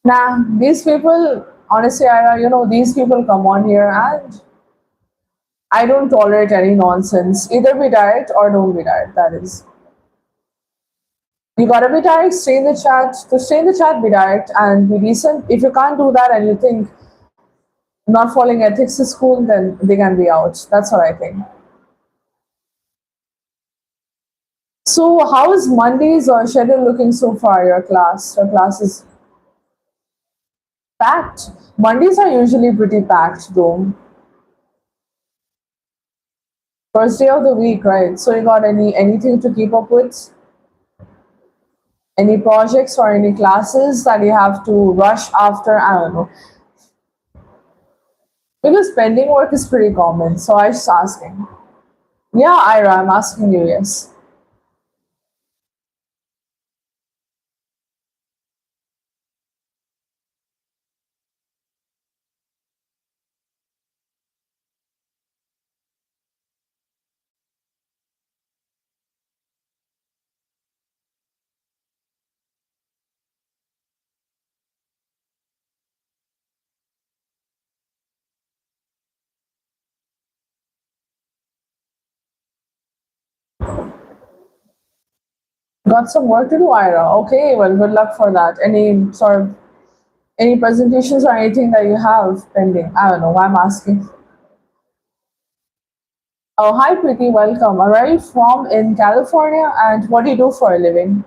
Nah, these people, honestly, these people come on here and I don't tolerate any nonsense. Either be direct or don't be direct. That is. You gotta be direct, stay in the chat. To stay in the chat, be direct and be decent. If you can't do that and you think not following ethics is cool, then they can be out. That's what I think. So, how is Monday's schedule looking so far? Your class? Your class is packed. Mondays are usually pretty packed, though. First day of the week, right? So, you got anything to keep up with? Any projects or any classes that you have to rush after? I don't know. Because pending work is pretty common, so I was just asking. Yeah, Ira, I'm asking you. Yes. Got some work to do, Ira. Okay, well, good luck for that. Any presentations or anything that you have pending? I don't know why I'm asking. Oh, hi, Preeti. Welcome. Where are you from in California, and what do you do for a living?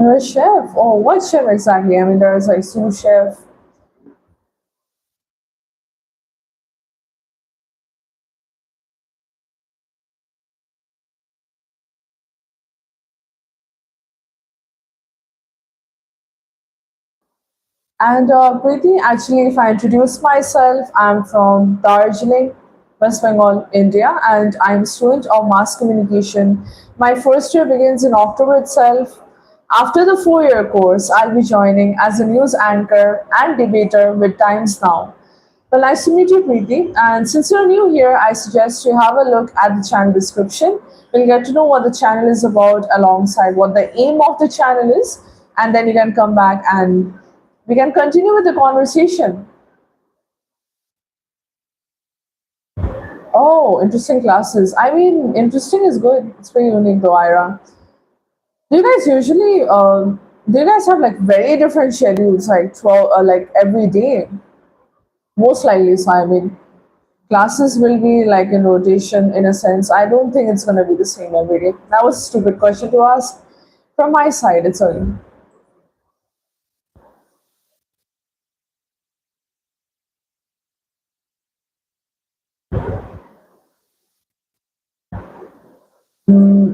You're a chef. Oh, what chef exactly? I mean, there's like sous chef. And Preeti, actually, if I introduce myself, I'm from Darjeeling, West Bengal, India, and I'm a student of mass communication. My first year begins in October itself. After the 4 year course, I'll be joining as a news anchor and debater with Times Now. Well, nice to meet you, Preeti. And since you're new here, I suggest you have a look at the channel description. You'll get to know what the channel is about alongside what the aim of the channel is. And then you can come back and we can continue with the conversation. Oh, interesting classes. I mean, interesting is good. It's pretty unique though, Ira. Do you guys usually, do you guys have like very different schedules, like 12, like every day? Most likely, so I mean, classes will be like in rotation in a sense. I don't think it's going to be the same every day. That was a stupid question to ask. From my side, it's a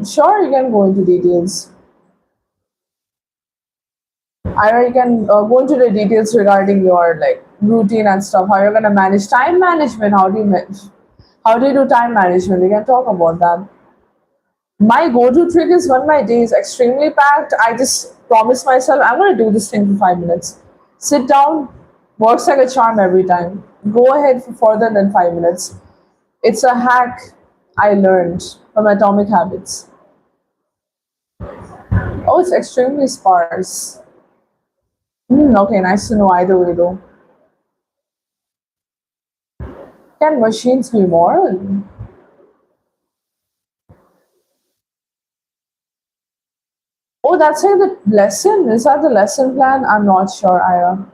sure you can go into details. I can go into the details regarding your like routine and stuff. How you're gonna manage time management? How do you do time management? We can talk about that. My go-to trick is when my day is extremely packed, I just promise myself I'm going to do this thing for 5 minutes. Sit down, works like a charm every time. Go ahead for further than 5 minutes. It's a hack I learned from Atomic Habits. Oh, it's extremely sparse. Okay, nice to know either way though. Can machines be moral? Oh, that's like the lesson. Is that the lesson plan? I'm not sure, Ira.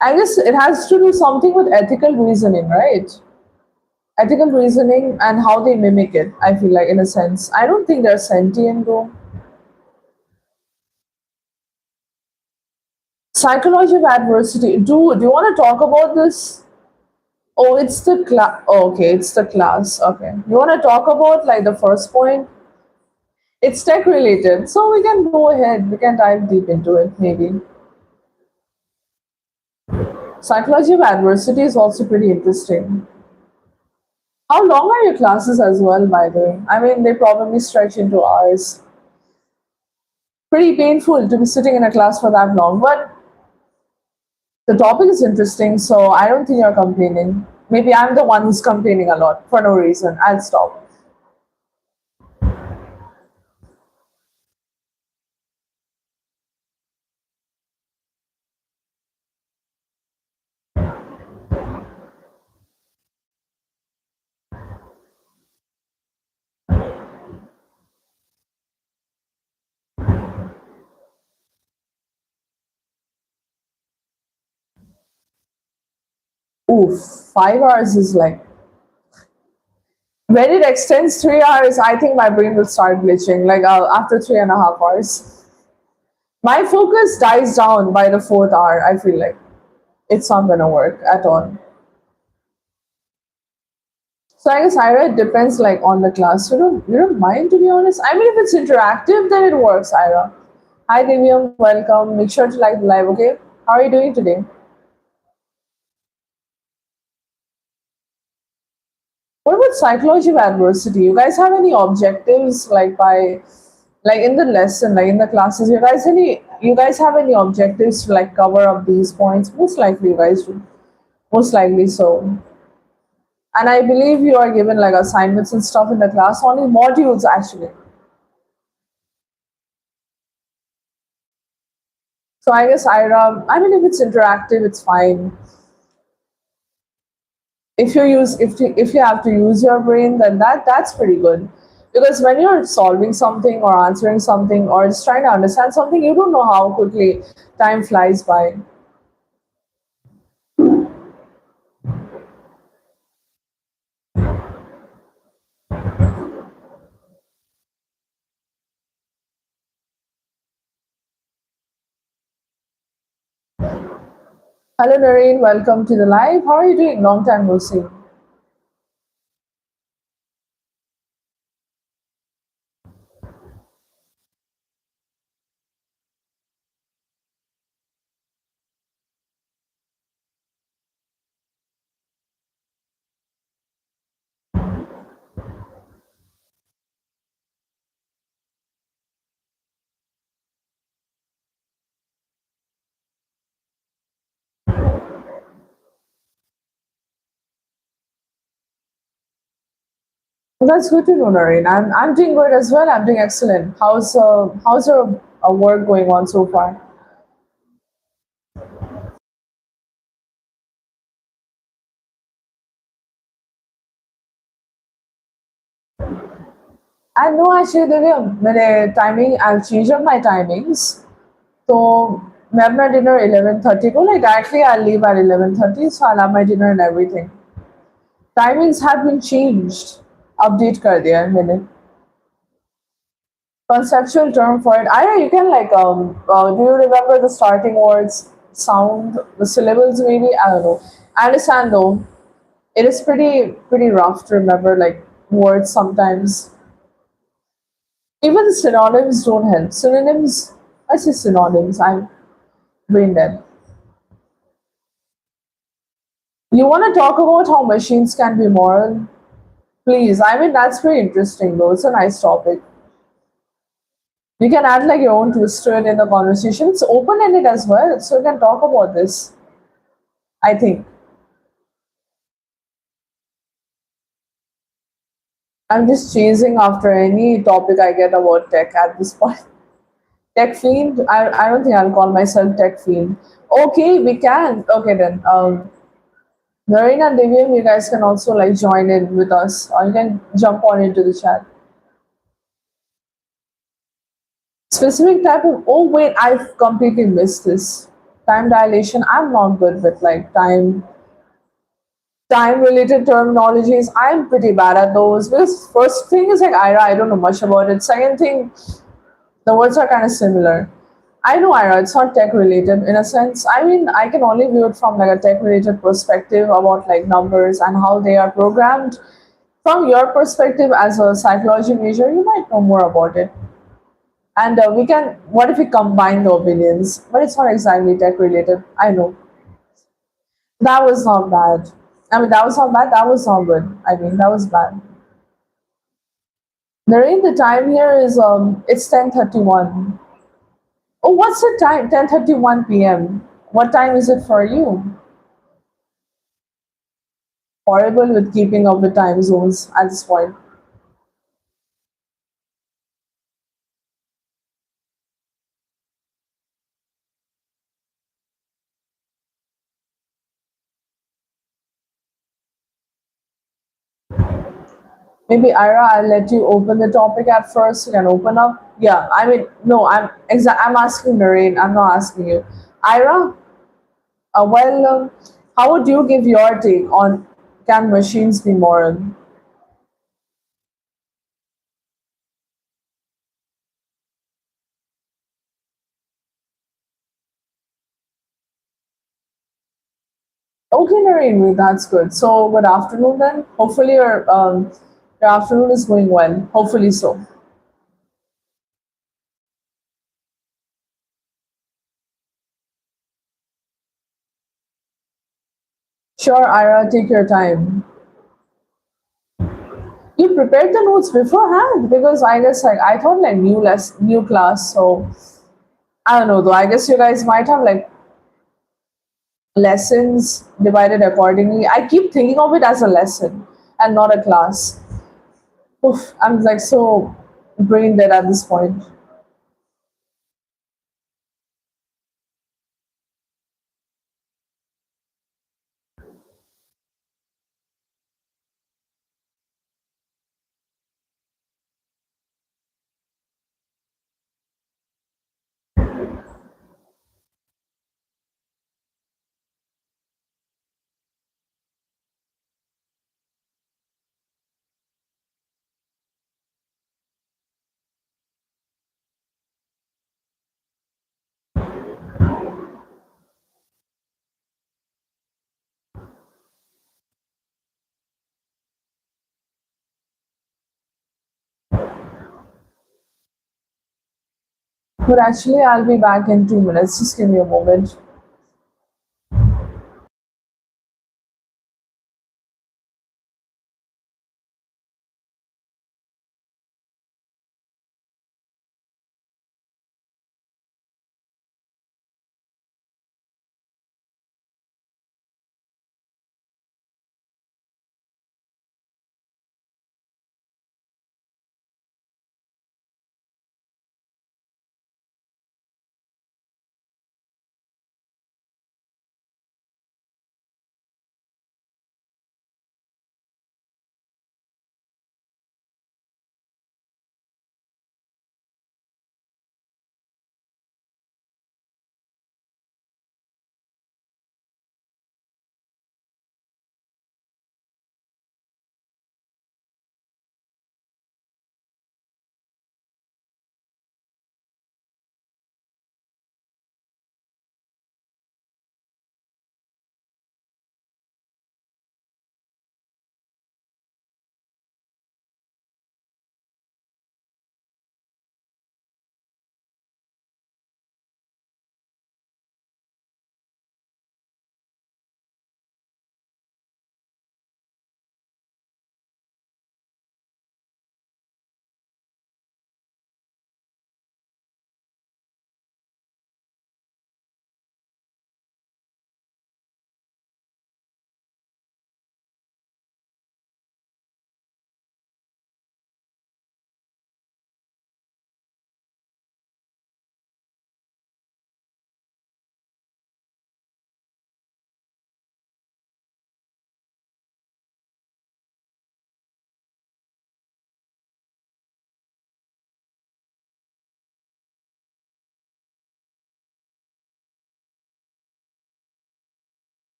I guess it has to do something with ethical reasoning, right? Ethical reasoning and how they mimic it, I feel like, in a sense. I don't think they're sentient though. Psychology of adversity. Do you want to talk about this? Oh, it's the class. Oh, okay, it's the class. Okay. You want to talk about like the first point? It's tech related, so we can go ahead. We can dive deep into it, maybe. Psychology of adversity is also pretty interesting. How long are your classes as well, by the way? I mean, they probably stretch into hours. Pretty painful to be sitting in a class for that long, but the topic is interesting, so I don't think you're complaining. Maybe I'm the one who's complaining a lot for no reason. I'll stop. Oof, 5 hours is like when it extends 3 hours. I think my brain will start glitching. Like after 3.5 hours, my focus dies down by the fourth hour. I feel like it's not gonna work at all. So I guess Ira, it depends like on the class. You don't mind, to be honest. I mean, if it's interactive, then it works, Ira. Hi Divyam, welcome. Make sure to like the live, okay? How are you doing today? What about psychology of adversity? You guys have any objectives like by like in the lesson, like in the classes, you guys have any objectives to like cover up these points? Most likely you guys do. Most likely so. And I believe you are given like assignments and stuff in the class, only modules actually. So I guess Ira, I mean if it's interactive, it's fine. If you have to use your brain, then that's pretty good. Because when you're solving something or answering something or just trying to understand something, you don't know how quickly time flies by. Hello Noreen, welcome to the live. How are you doing? Long time no see. Well, that's good to know, Noreen. I'm doing good as well. I'm doing excellent. How's your work going on so far? I know actually देखिए मेरे timing I've changed up my timings. So मैं अपना dinner 11:30 को like directly I'll leave at 11:30, so I'll have my dinner and everything. Timings have been changed. Update कर दिया है मैंने. Conceptual term for it. I you can like do you remember the starting words, sound, the syllables maybe? I don't know. I understand though. It is pretty rough to remember like words sometimes. Even the synonyms don't help. Synonyms, I say synonyms. I'm brain dead. You want to talk about how machines can be moral? Please, I mean, that's very interesting though. It's a nice topic. You can add like your own twist to it in the conversation. It's open ended as well, so you can talk about this. I think. I'm just chasing after any topic I get about tech at this point. Tech fiend? I don't think I'll call myself tech fiend. Okay, we can. Okay then. Nareen and Divyam, you guys can also like join in with us, or you can jump on into the chat. Specific type of, oh wait, I've completely missed this. Time dilation. I'm not good with like time related terminologies. I'm pretty bad at those because first thing is like I don't know much about it. Second thing, the words are kind of similar. I know Ira, it's not tech related in a sense. I mean, I can only view it from like a tech related perspective about like numbers and how they are programmed. From your perspective as a psychology major, you might know more about it. And we can, what if we combine the opinions? But it's not exactly tech related. I know. That was not bad. I mean, that was not bad. That was not good. I mean, that was bad. Narrate the time here is it's 10:31. Oh, what's the time? 10:31 p.m. What time is it for you? Horrible with keeping up with time zones at this point. Maybe Ira, I'll let you open the topic at first. You can open up. Yeah, I mean, no, I'm asking Noreen. I'm not asking you. Ira, how would you give your take on can machines be moral? Okay, Narendra, that's good. So, good afternoon then. Hopefully, your afternoon is going well. Hopefully, so. Sure, Ira, take your time. You prepared the notes beforehand because I guess like I thought like new class. So I don't know though. I guess you guys might have like lessons divided accordingly. I keep thinking of it as a lesson and not a class. Oof, I'm like so brain dead at this point. But actually, I'll be back in 2 minutes. Just give me a moment.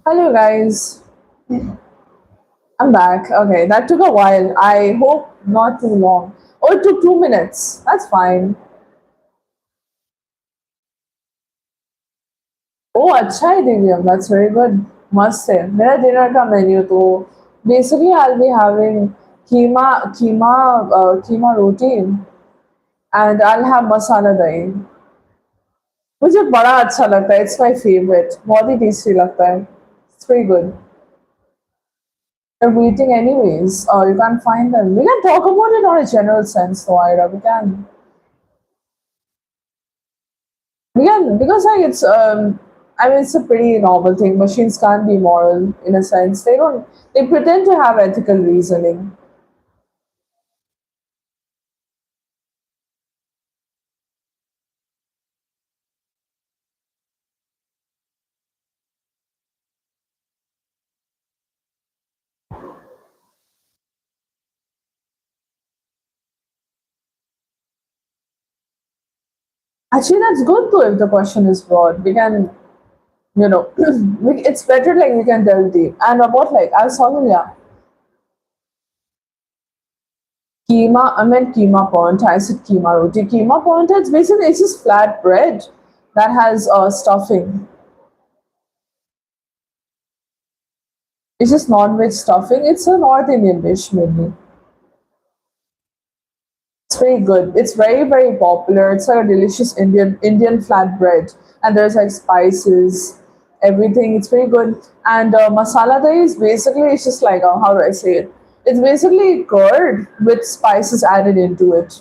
Hello, guys. I'm back. Okay, that took a while. I hope not too long. Oh, it took 2 minutes. That's fine. Oh, अच्छा है दिव्यम. That's very good. मस्त है. मेरा dinner का menu तो basically I'll be having keema roti and I'll have masala dahi. मुझे बड़ा अच्छा लगता है. It's my favorite. बहुत ही tasty लगता है. It's very good. They're waiting anyways. You can't find them. We can talk about it on a general sense, though, Ira. We can. Because like it's I mean it's a pretty normal thing. Machines can't be moral in a sense. They pretend to have ethical reasoning. Actually that's good though if the question is broad. We can it's better like we can delve deep. And about like I was talking yeah. I meant keema paratha. I said keema roti. Keema paratha it's basically it's just flat bread that has stuffing. It's just non-veg stuffing. It's a North Indian dish mainly. It's very good. It's very very popular. It's like a delicious Indian flatbread, and there's like spices, everything. It's very good. And masala dahi is basically it's just like how do I say it? It's basically curd with spices added into it.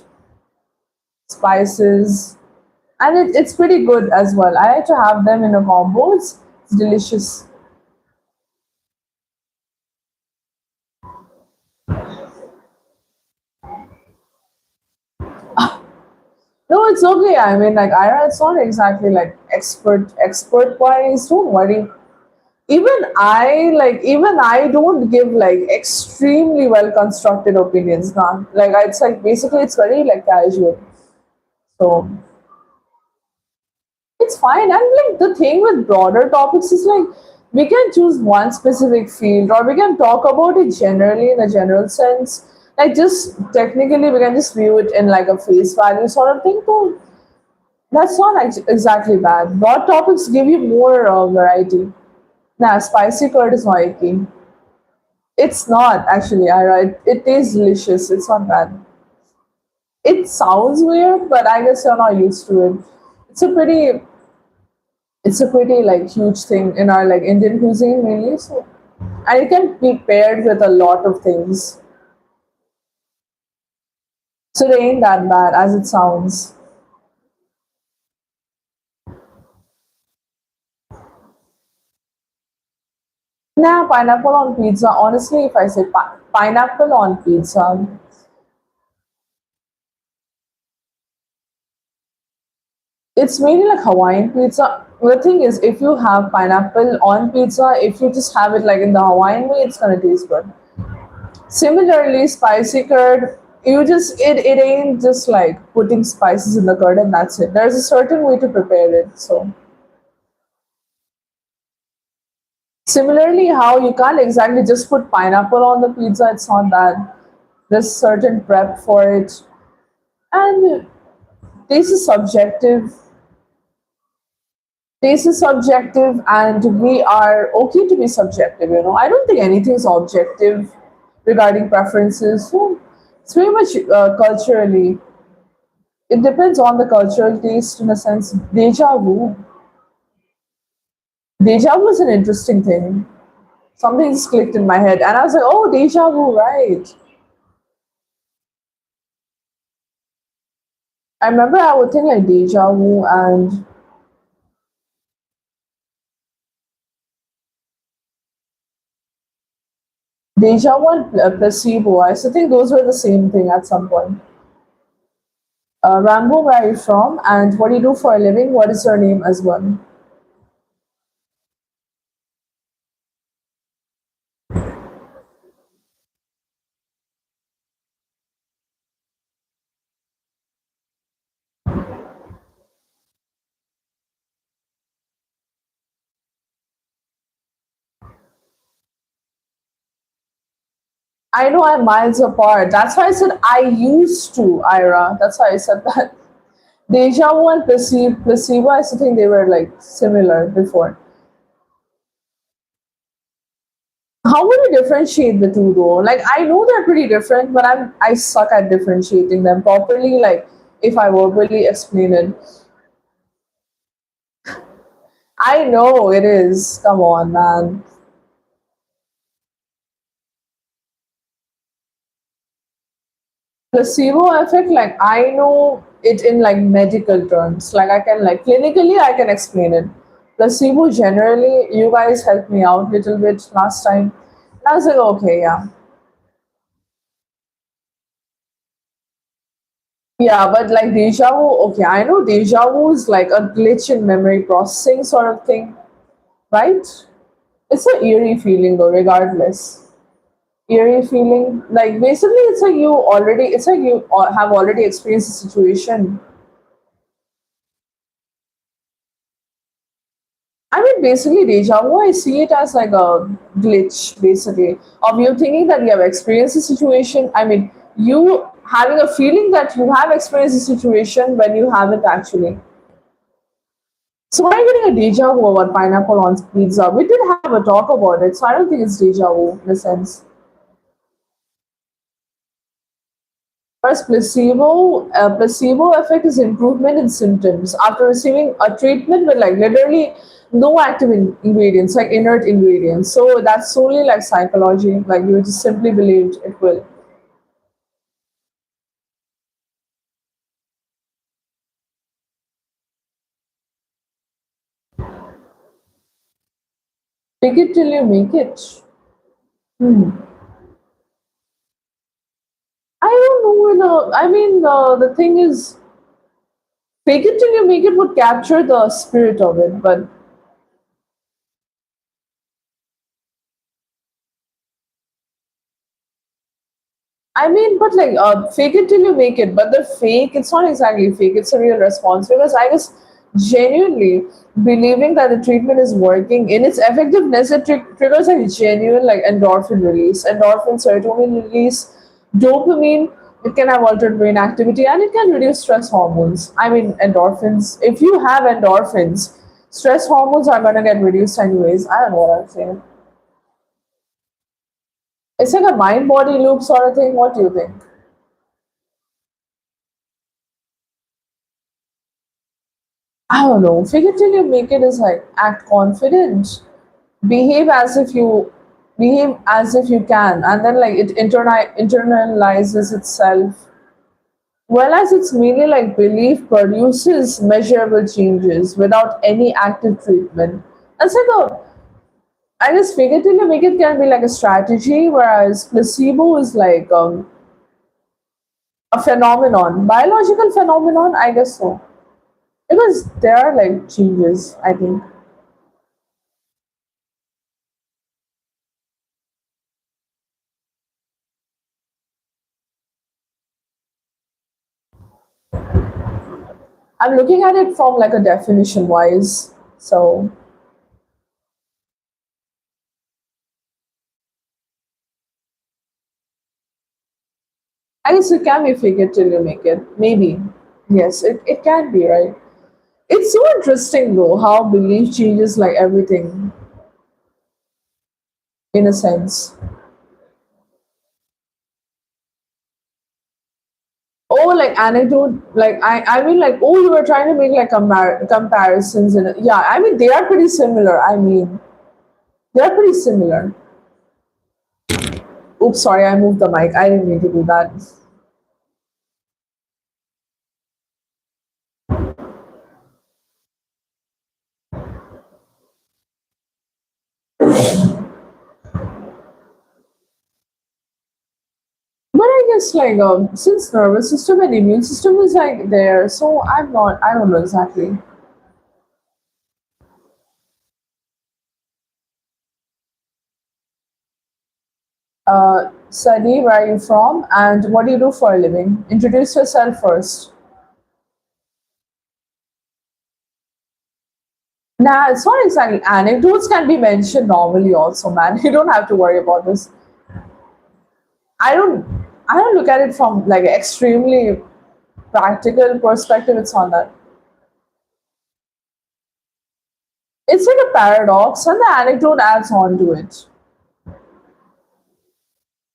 Spices, and it's pretty good as well. I like to have them in a combo. It's delicious. No, it's okay. I mean, like Ira, it's not exactly like expert wise. Don't worry. Even I don't give like extremely well constructed opinions now. Like it's like basically it's very like casual. So it's fine. And like the thing with broader topics is like we can choose one specific field or we can talk about it generally in a general sense. Like just technically we can just view it in like a face value sort of thing. So that's not exactly bad. Broad topics give you more variety. Nah, spicy curd is not icky. It's not actually, Ira. It tastes delicious. It's not bad. It sounds weird, but I guess you're not used to it. It's a pretty, it's a pretty like huge thing in our like Indian cuisine mainly. So, and it can be paired with a lot of things. So it ain't that bad as it sounds. Nah, pineapple on pizza. Honestly, if I say pineapple on pizza, it's mainly like Hawaiian pizza. The thing is, if you have pineapple on pizza, if you just have it like in the Hawaiian way, it's gonna taste good. Similarly, spicy curd, it ain't just like putting spices in the curd and that's it. There's a certain way to prepare it. So similarly, how you can't exactly just put pineapple on the pizza, it's not that. There's certain prep for it. And this is subjective. Taste is subjective and we are okay to be subjective. I don't think anything's objective regarding preferences. So it's very much culturally. It depends on the cultural taste in a sense. Deja vu. Deja vu is an interesting thing. Something just clicked in my head and I was like, oh, deja vu, right. I remember I would think like deja vu and deja vu and placebo. I used to think those were the same thing at some point. Rambo, where are you from? And what do you do for a living? What is your name as well? I know I'm miles apart. That's why I said I used to, Ira. That's why I said that. Deja vu and placebo, I used to think they were like similar before. How would you differentiate the two though? Like I know they're pretty different, but I suck at differentiating them properly. Like if I verbally explain it, I know it is. Come on, man. Placebo effect, like I know it in like medical terms. Like I can like clinically I can explain it. Placebo generally, you guys helped me out a little bit last time. And I was like, okay, yeah. Yeah, but like deja vu, okay, I know deja vu is like a glitch in memory processing sort of thing, right? It's an eerie feeling though, regardless. Eerie feeling, like basically, it's like you have already experienced the situation. I mean, basically, deja vu, I see it as like a glitch, basically, of you thinking that you have experienced a situation. I mean, you having a feeling that you have experienced a situation when you haven't actually. So why are you getting a deja vu about pineapple on pizza? We did have a talk about it, so I don't think it's deja vu in a sense. Whereas placebo effect is improvement in symptoms after receiving a treatment with like literally no active ingredients, like inert ingredients. So that's solely like psychology. Like you just simply believed it will. Take it till you make it. Hmm. I don't know. I mean, the thing is, fake it till you make it would capture the spirit of it, but I mean, but like, fake it till you make it. But the fake, it's not exactly fake. It's a real response because I was genuinely believing that the treatment is working in its effectiveness. It triggers a genuine like endorphin release, endorphin, serotonin release, dopamine. It can have altered brain activity and it can reduce stress hormones. I mean, endorphins. If you have endorphins, stress hormones are gonna get reduced anyways. I don't know what I'm saying. It's like a mind body loop sort of thing. What do you think? I don't know. Fake it till you make it is like act confident, behave as if you behave as if you can, and then like it internalizes itself. Whereas it's mainly like belief produces measurable changes without any active treatment. It's like a I guess fake it till you make it can be like a strategy, whereas placebo is like a phenomenon, biological phenomenon. I guess so because there are like changes. I think. I'm looking at it from like a definition wise. So I guess it can be fake it till you make it. Maybe. Yes, it can be, right? It's so interesting though how belief changes like everything in a sense. Oh, like anecdote, like I mean, like oh, you were trying to make like comparisons, and yeah, I mean they are pretty similar. I mean, they are pretty similar. Oops, sorry, I moved the mic. I didn't mean to do that. But I guess like since nervous system and immune system is like there, so I'm not. I don't know exactly. Sunny, where are you from, and what do you do for a living? Introduce yourself first. Nah, it's not exactly anecdotes can be mentioned normally also, man. You don't have to worry about this. I don't I don't look at it from like extremely practical perspective. It's on that. It's like a paradox, and the anecdote adds on to it.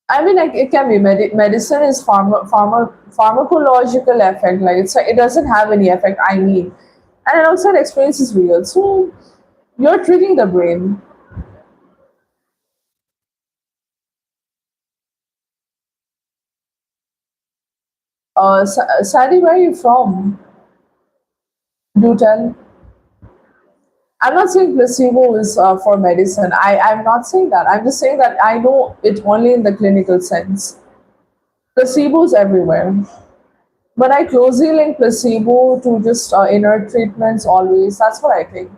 I mean, like it can be medicine is pharmacological effect. Like it doesn't have any effect. I mean, and an outside experience is real. So you're tricking the brain. Sadi, where are you from? Do tell. I'm not saying placebo is for medicine. I'm not saying that. I'm just saying that I know it only in the clinical sense. Placebo is everywhere. But I closely link placebo to just inner treatments always. That's what I think.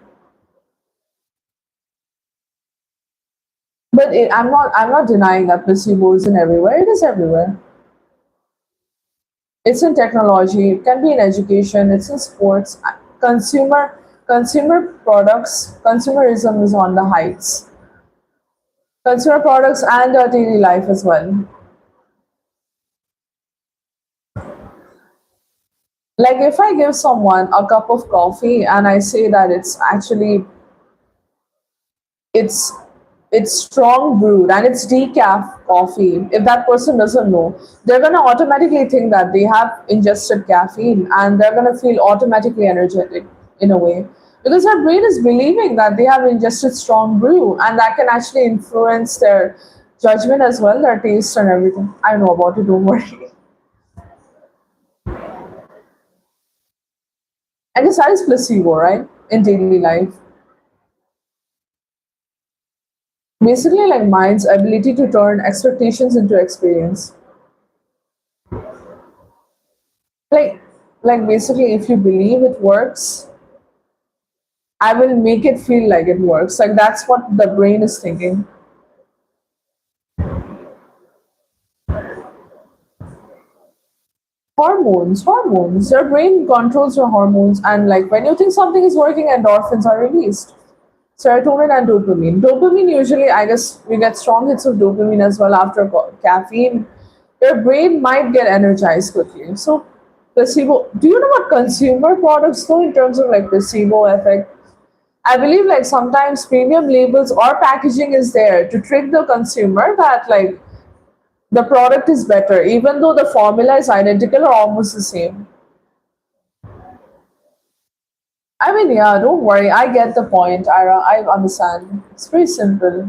But I'm not denying that placebo isn't everywhere. It is everywhere. It's in technology. It can be in education. It's in sports. Consumer products. Consumerism is on the heights. Consumer products and daily life as well. Like if I give someone a cup of coffee and I say that it's it's strong brewed and it's decaf coffee, if that person doesn't know, they're gonna automatically think that they have ingested caffeine and they're gonna feel automatically energetic in a way. Because their brain is believing that they have ingested strong brew and that can actually influence their judgment as well, their taste and everything. I know about it, don't worry. I guess that is placebo, right? In daily life. Basically, like mind's ability to turn expectations into experience. Like, like basically, if you believe it works, I will make it feel like it works. Like that's what the brain is thinking. Hormones. Your brain controls your hormones, and like when you think something is working, endorphins are released. Serotonin and dopamine. Dopamine usually, I guess, we get strong hits of dopamine as well after caffeine. Your brain might get energized quickly. So, placebo. Do you know what consumer products do in terms of like placebo effect? I believe like sometimes premium labels or packaging is there to trick the consumer that like the product is better, even though the formula is identical or almost the same. I mean, yeah, don't worry. I get the point, Ira. I understand. It's pretty simple.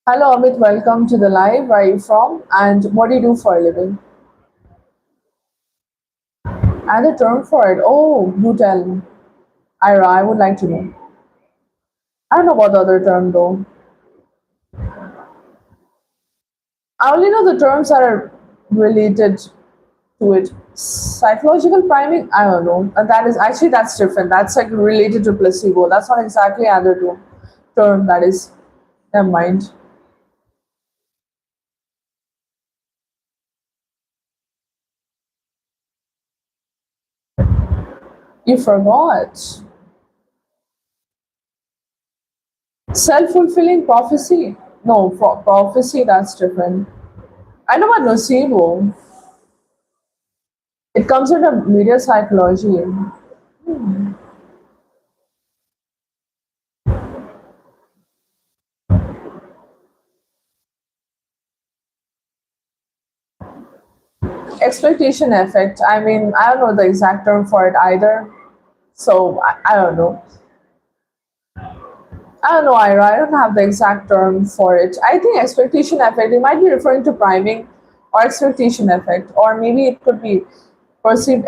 Hello, Amit. Welcome to the live. Where are you from? And what do you do for a living? And the term for it. Oh, do tell me. Ira, I would like to know. I don't know about the other term though. I only know the terms that are related to it. Psychological priming, I don't know. And that is actually that's different. That's like related to placebo. That's not exactly another term that is. Never mind. You forgot. Self-fulfilling prophecy. No, prophecy, that's different. I know about nocebo. It comes under media psychology. Expectation effect. I mean, I don't know the exact term for it either. So I don't know. I don't know, Ira. I don't have the exact term for it. I think expectation effect, it might be referring to priming or expectation effect, or maybe it could be perceived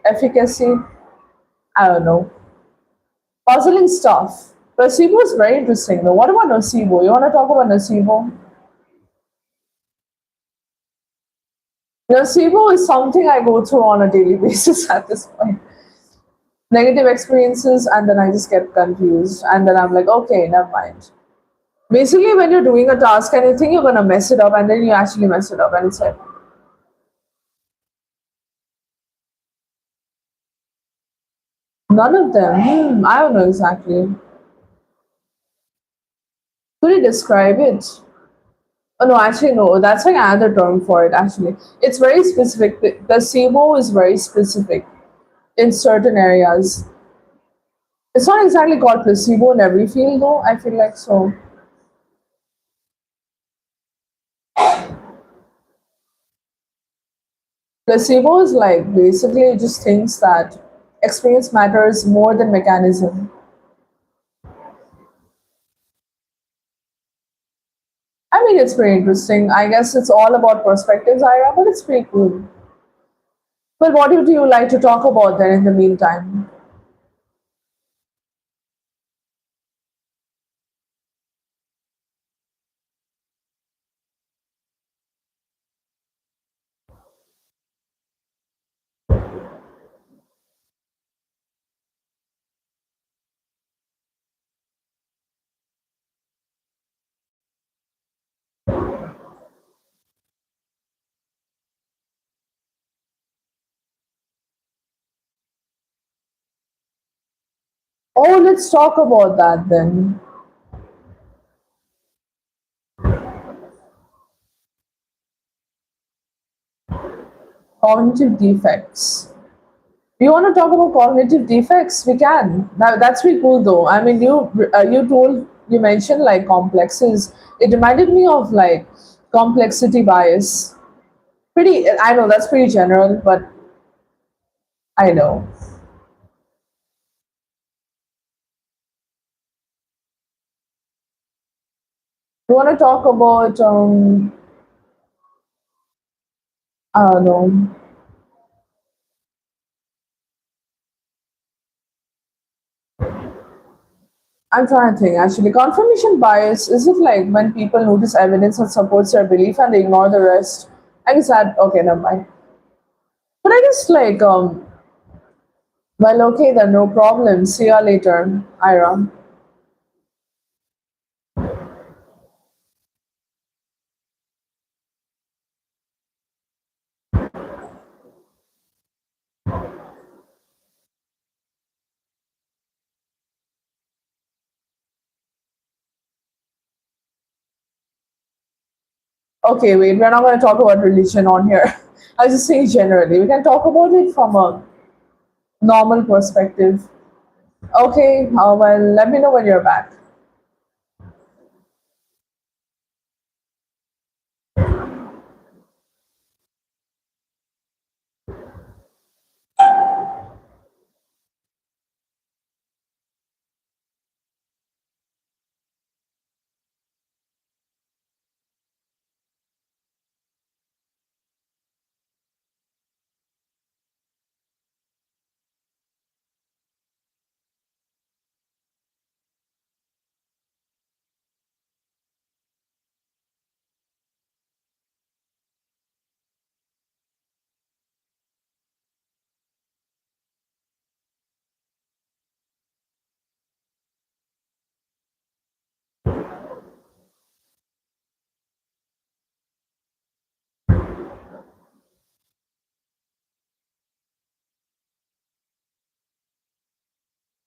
efficacy. I don't know. Puzzling stuff. Placebo is very interesting though. What about nocebo? You want to talk about nocebo? Nocebo is something I go through on a daily basis at this point. Negative experiences, and then I just get confused, and then I'm like, okay, never mind. Basically, when you're doing a task and you think you're gonna mess it up, and then you actually mess it up, and it's like, None of them. I don't know exactly. Could you describe it? Oh no, actually no. That's like another term for it. Actually, it's very specific. The placebo is very specific in certain areas. It's not exactly called placebo in every field, though. I feel like so. Placebo is like basically it just thinks that experience matters more than mechanism. I mean, it's pretty interesting. I guess it's all about perspectives, Ira, but it's pretty cool. Well, what do you like to talk about then in the meantime? Oh, let's talk about that then. Cognitive defects. You want to talk about cognitive defects? We can. That's pretty cool, though. I mean, you mentioned like complexes. It reminded me of like complexity bias. Pretty. I know that's pretty general, but I know. You want to talk about I don't know. I'm trying to think. Actually, confirmation bias is it like when people notice evidence that supports their belief and they ignore the rest? I guess that okay, never mind. But I guess like well, okay then, no problem. See ya later, Ira. Okay, wait, we're not going to talk about religion on here. I was just saying generally. We can talk about it from a normal perspective. Okay, well, let me know when you're back.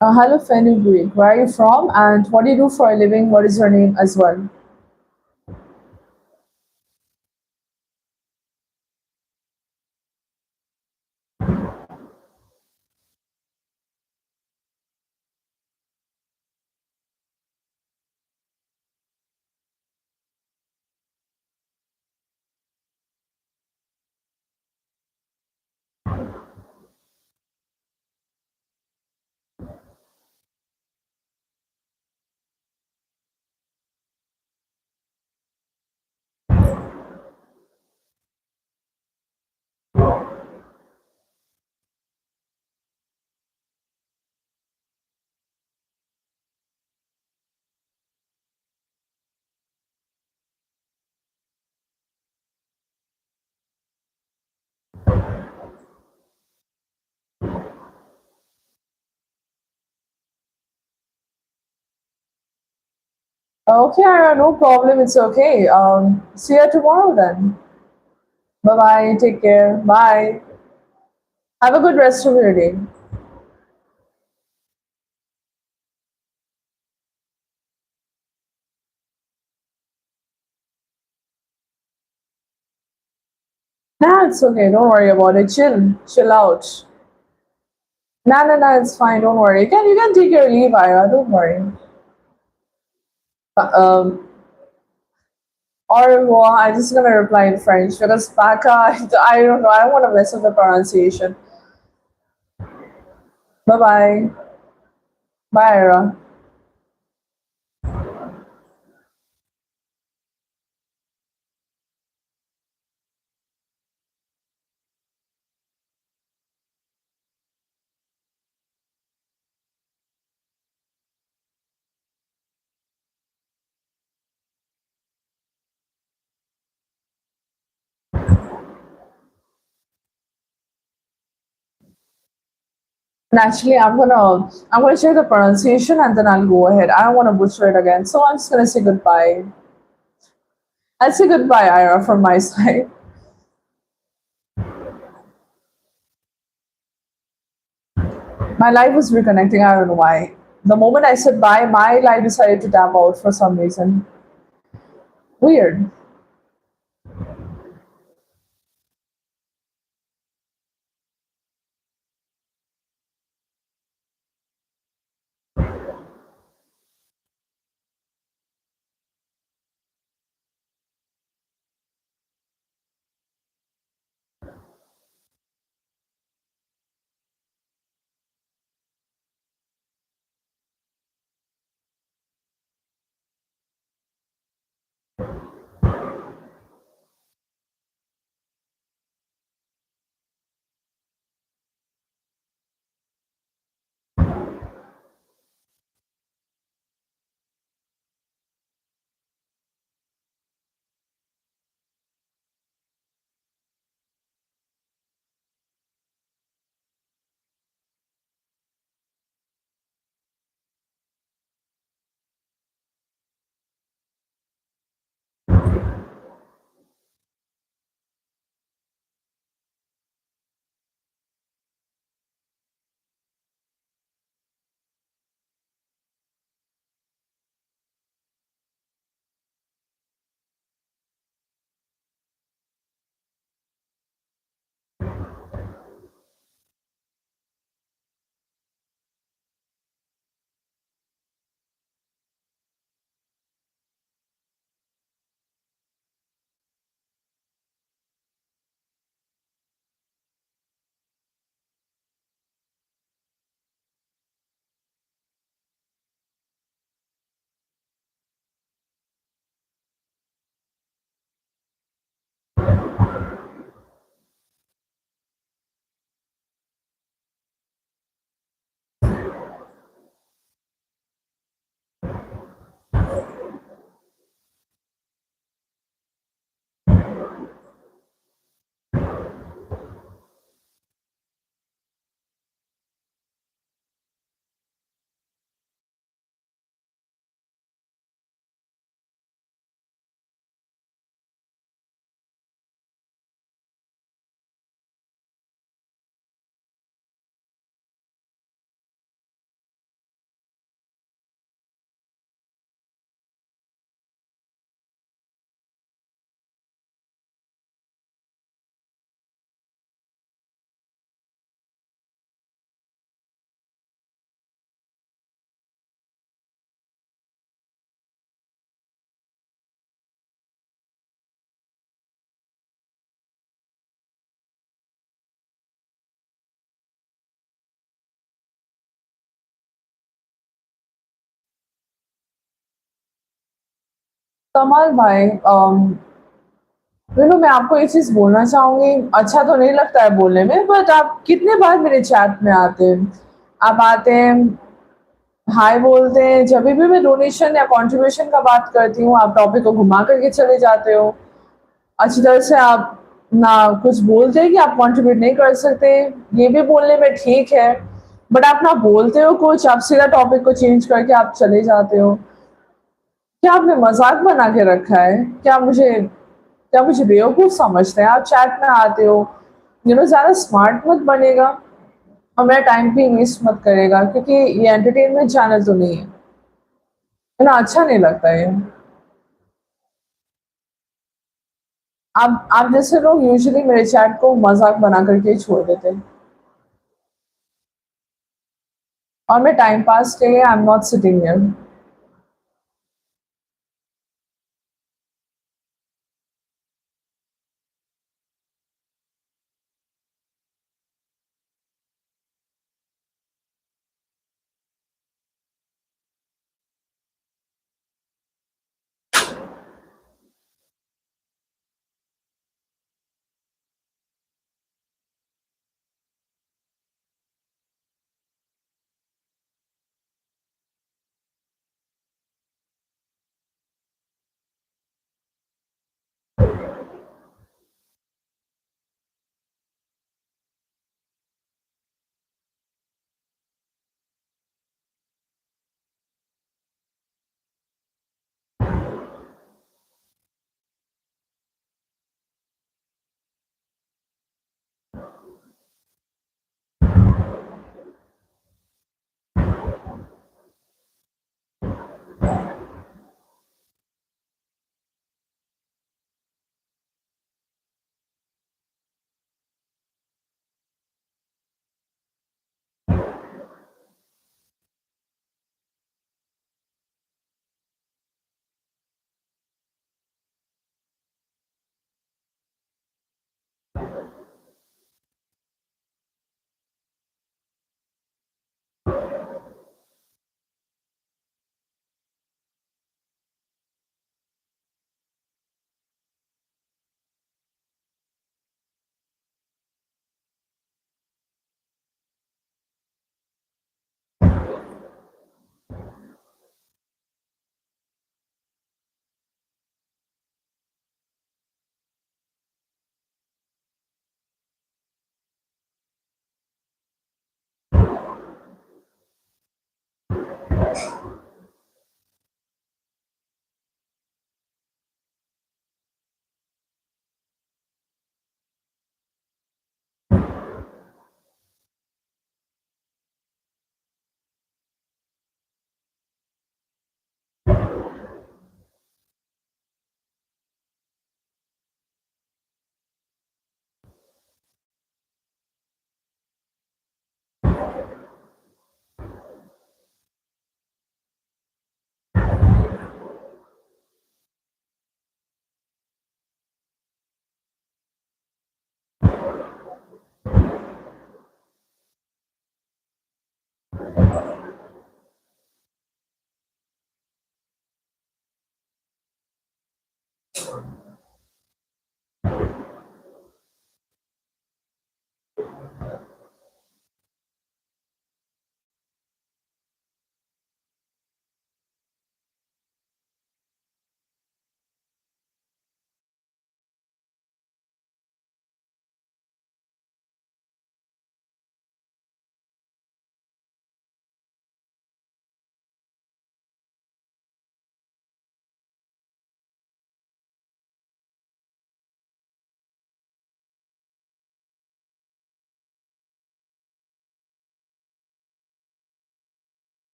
Hello, Fenugreek. Where are you from? And what do you do for a living? What is your name as well? Okay, Ira, no problem. It's okay. See you tomorrow then. Bye bye. Take care. Bye. Have a good rest of your day. Nah, it's okay. Don't worry about it. Chill out. Nah, nah, nah. It's fine. Don't worry. You can take your leave, Ira. Don't worry. Um, au revoir. I'm just gonna reply in French because Baka. I don't know. I don't want to mess up the pronunciation. Bye bye. Bye, Ira. And actually, I'm gonna check the pronunciation and then I'll go ahead. I don't want to butcher it again, so I'm just gonna say goodbye. I'll say goodbye, Ira, from my side. My life was reconnecting. I don't know why. The moment I said bye, my life decided to tap out for some reason. Weird. कमाल भाई मैं आपको ये चीज़ बोलना चाहूँगी, अच्छा तो नहीं लगता है बोलने में, बट आप कितने बार मेरे चैट में आते हैं? आप आते हैं, हाय बोलते हैं, जभी भी मैं डोनेशन या कंट्रीब्यूशन का बात करती हूँ, आप टॉपिक को घुमा करके चले जाते हो। अच्छी तरह से आप ना कुछ बोलते हैं कि आप कंट्रीब्यूट नहीं कर सकते, ये भी बोलने में ठीक है, बट आप ना बोलते हो कुछ, आप सीधा टॉपिक को चेंज करके आप चले जाते हो। क्या आपने मज़ाक बना के रखा है? क्या मुझे बेवकूफ़ समझते हैं? आप चैट में आते हो, ज़्यादा स्मार्ट मत बनेगा और मेरा टाइम भी वेस्ट मत करेगा क्योंकि ये एंटरटेनमेंट चैनल तो नहीं है। अच्छा नहीं लगता ये। आप जैसे लोग यूजुअली मेरे चैट को मज़ाक बना करके ही छोड़ देते हैं और मैं टाइम पास के लिए I am not sitting here.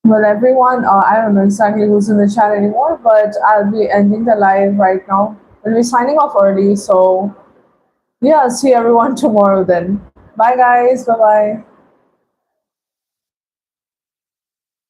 Well, everyone, I don't know exactly who's in the chat anymore, but I'll be ending the live right now. We'll be signing off early, so yeah, see everyone tomorrow then. Bye, guys. Bye bye.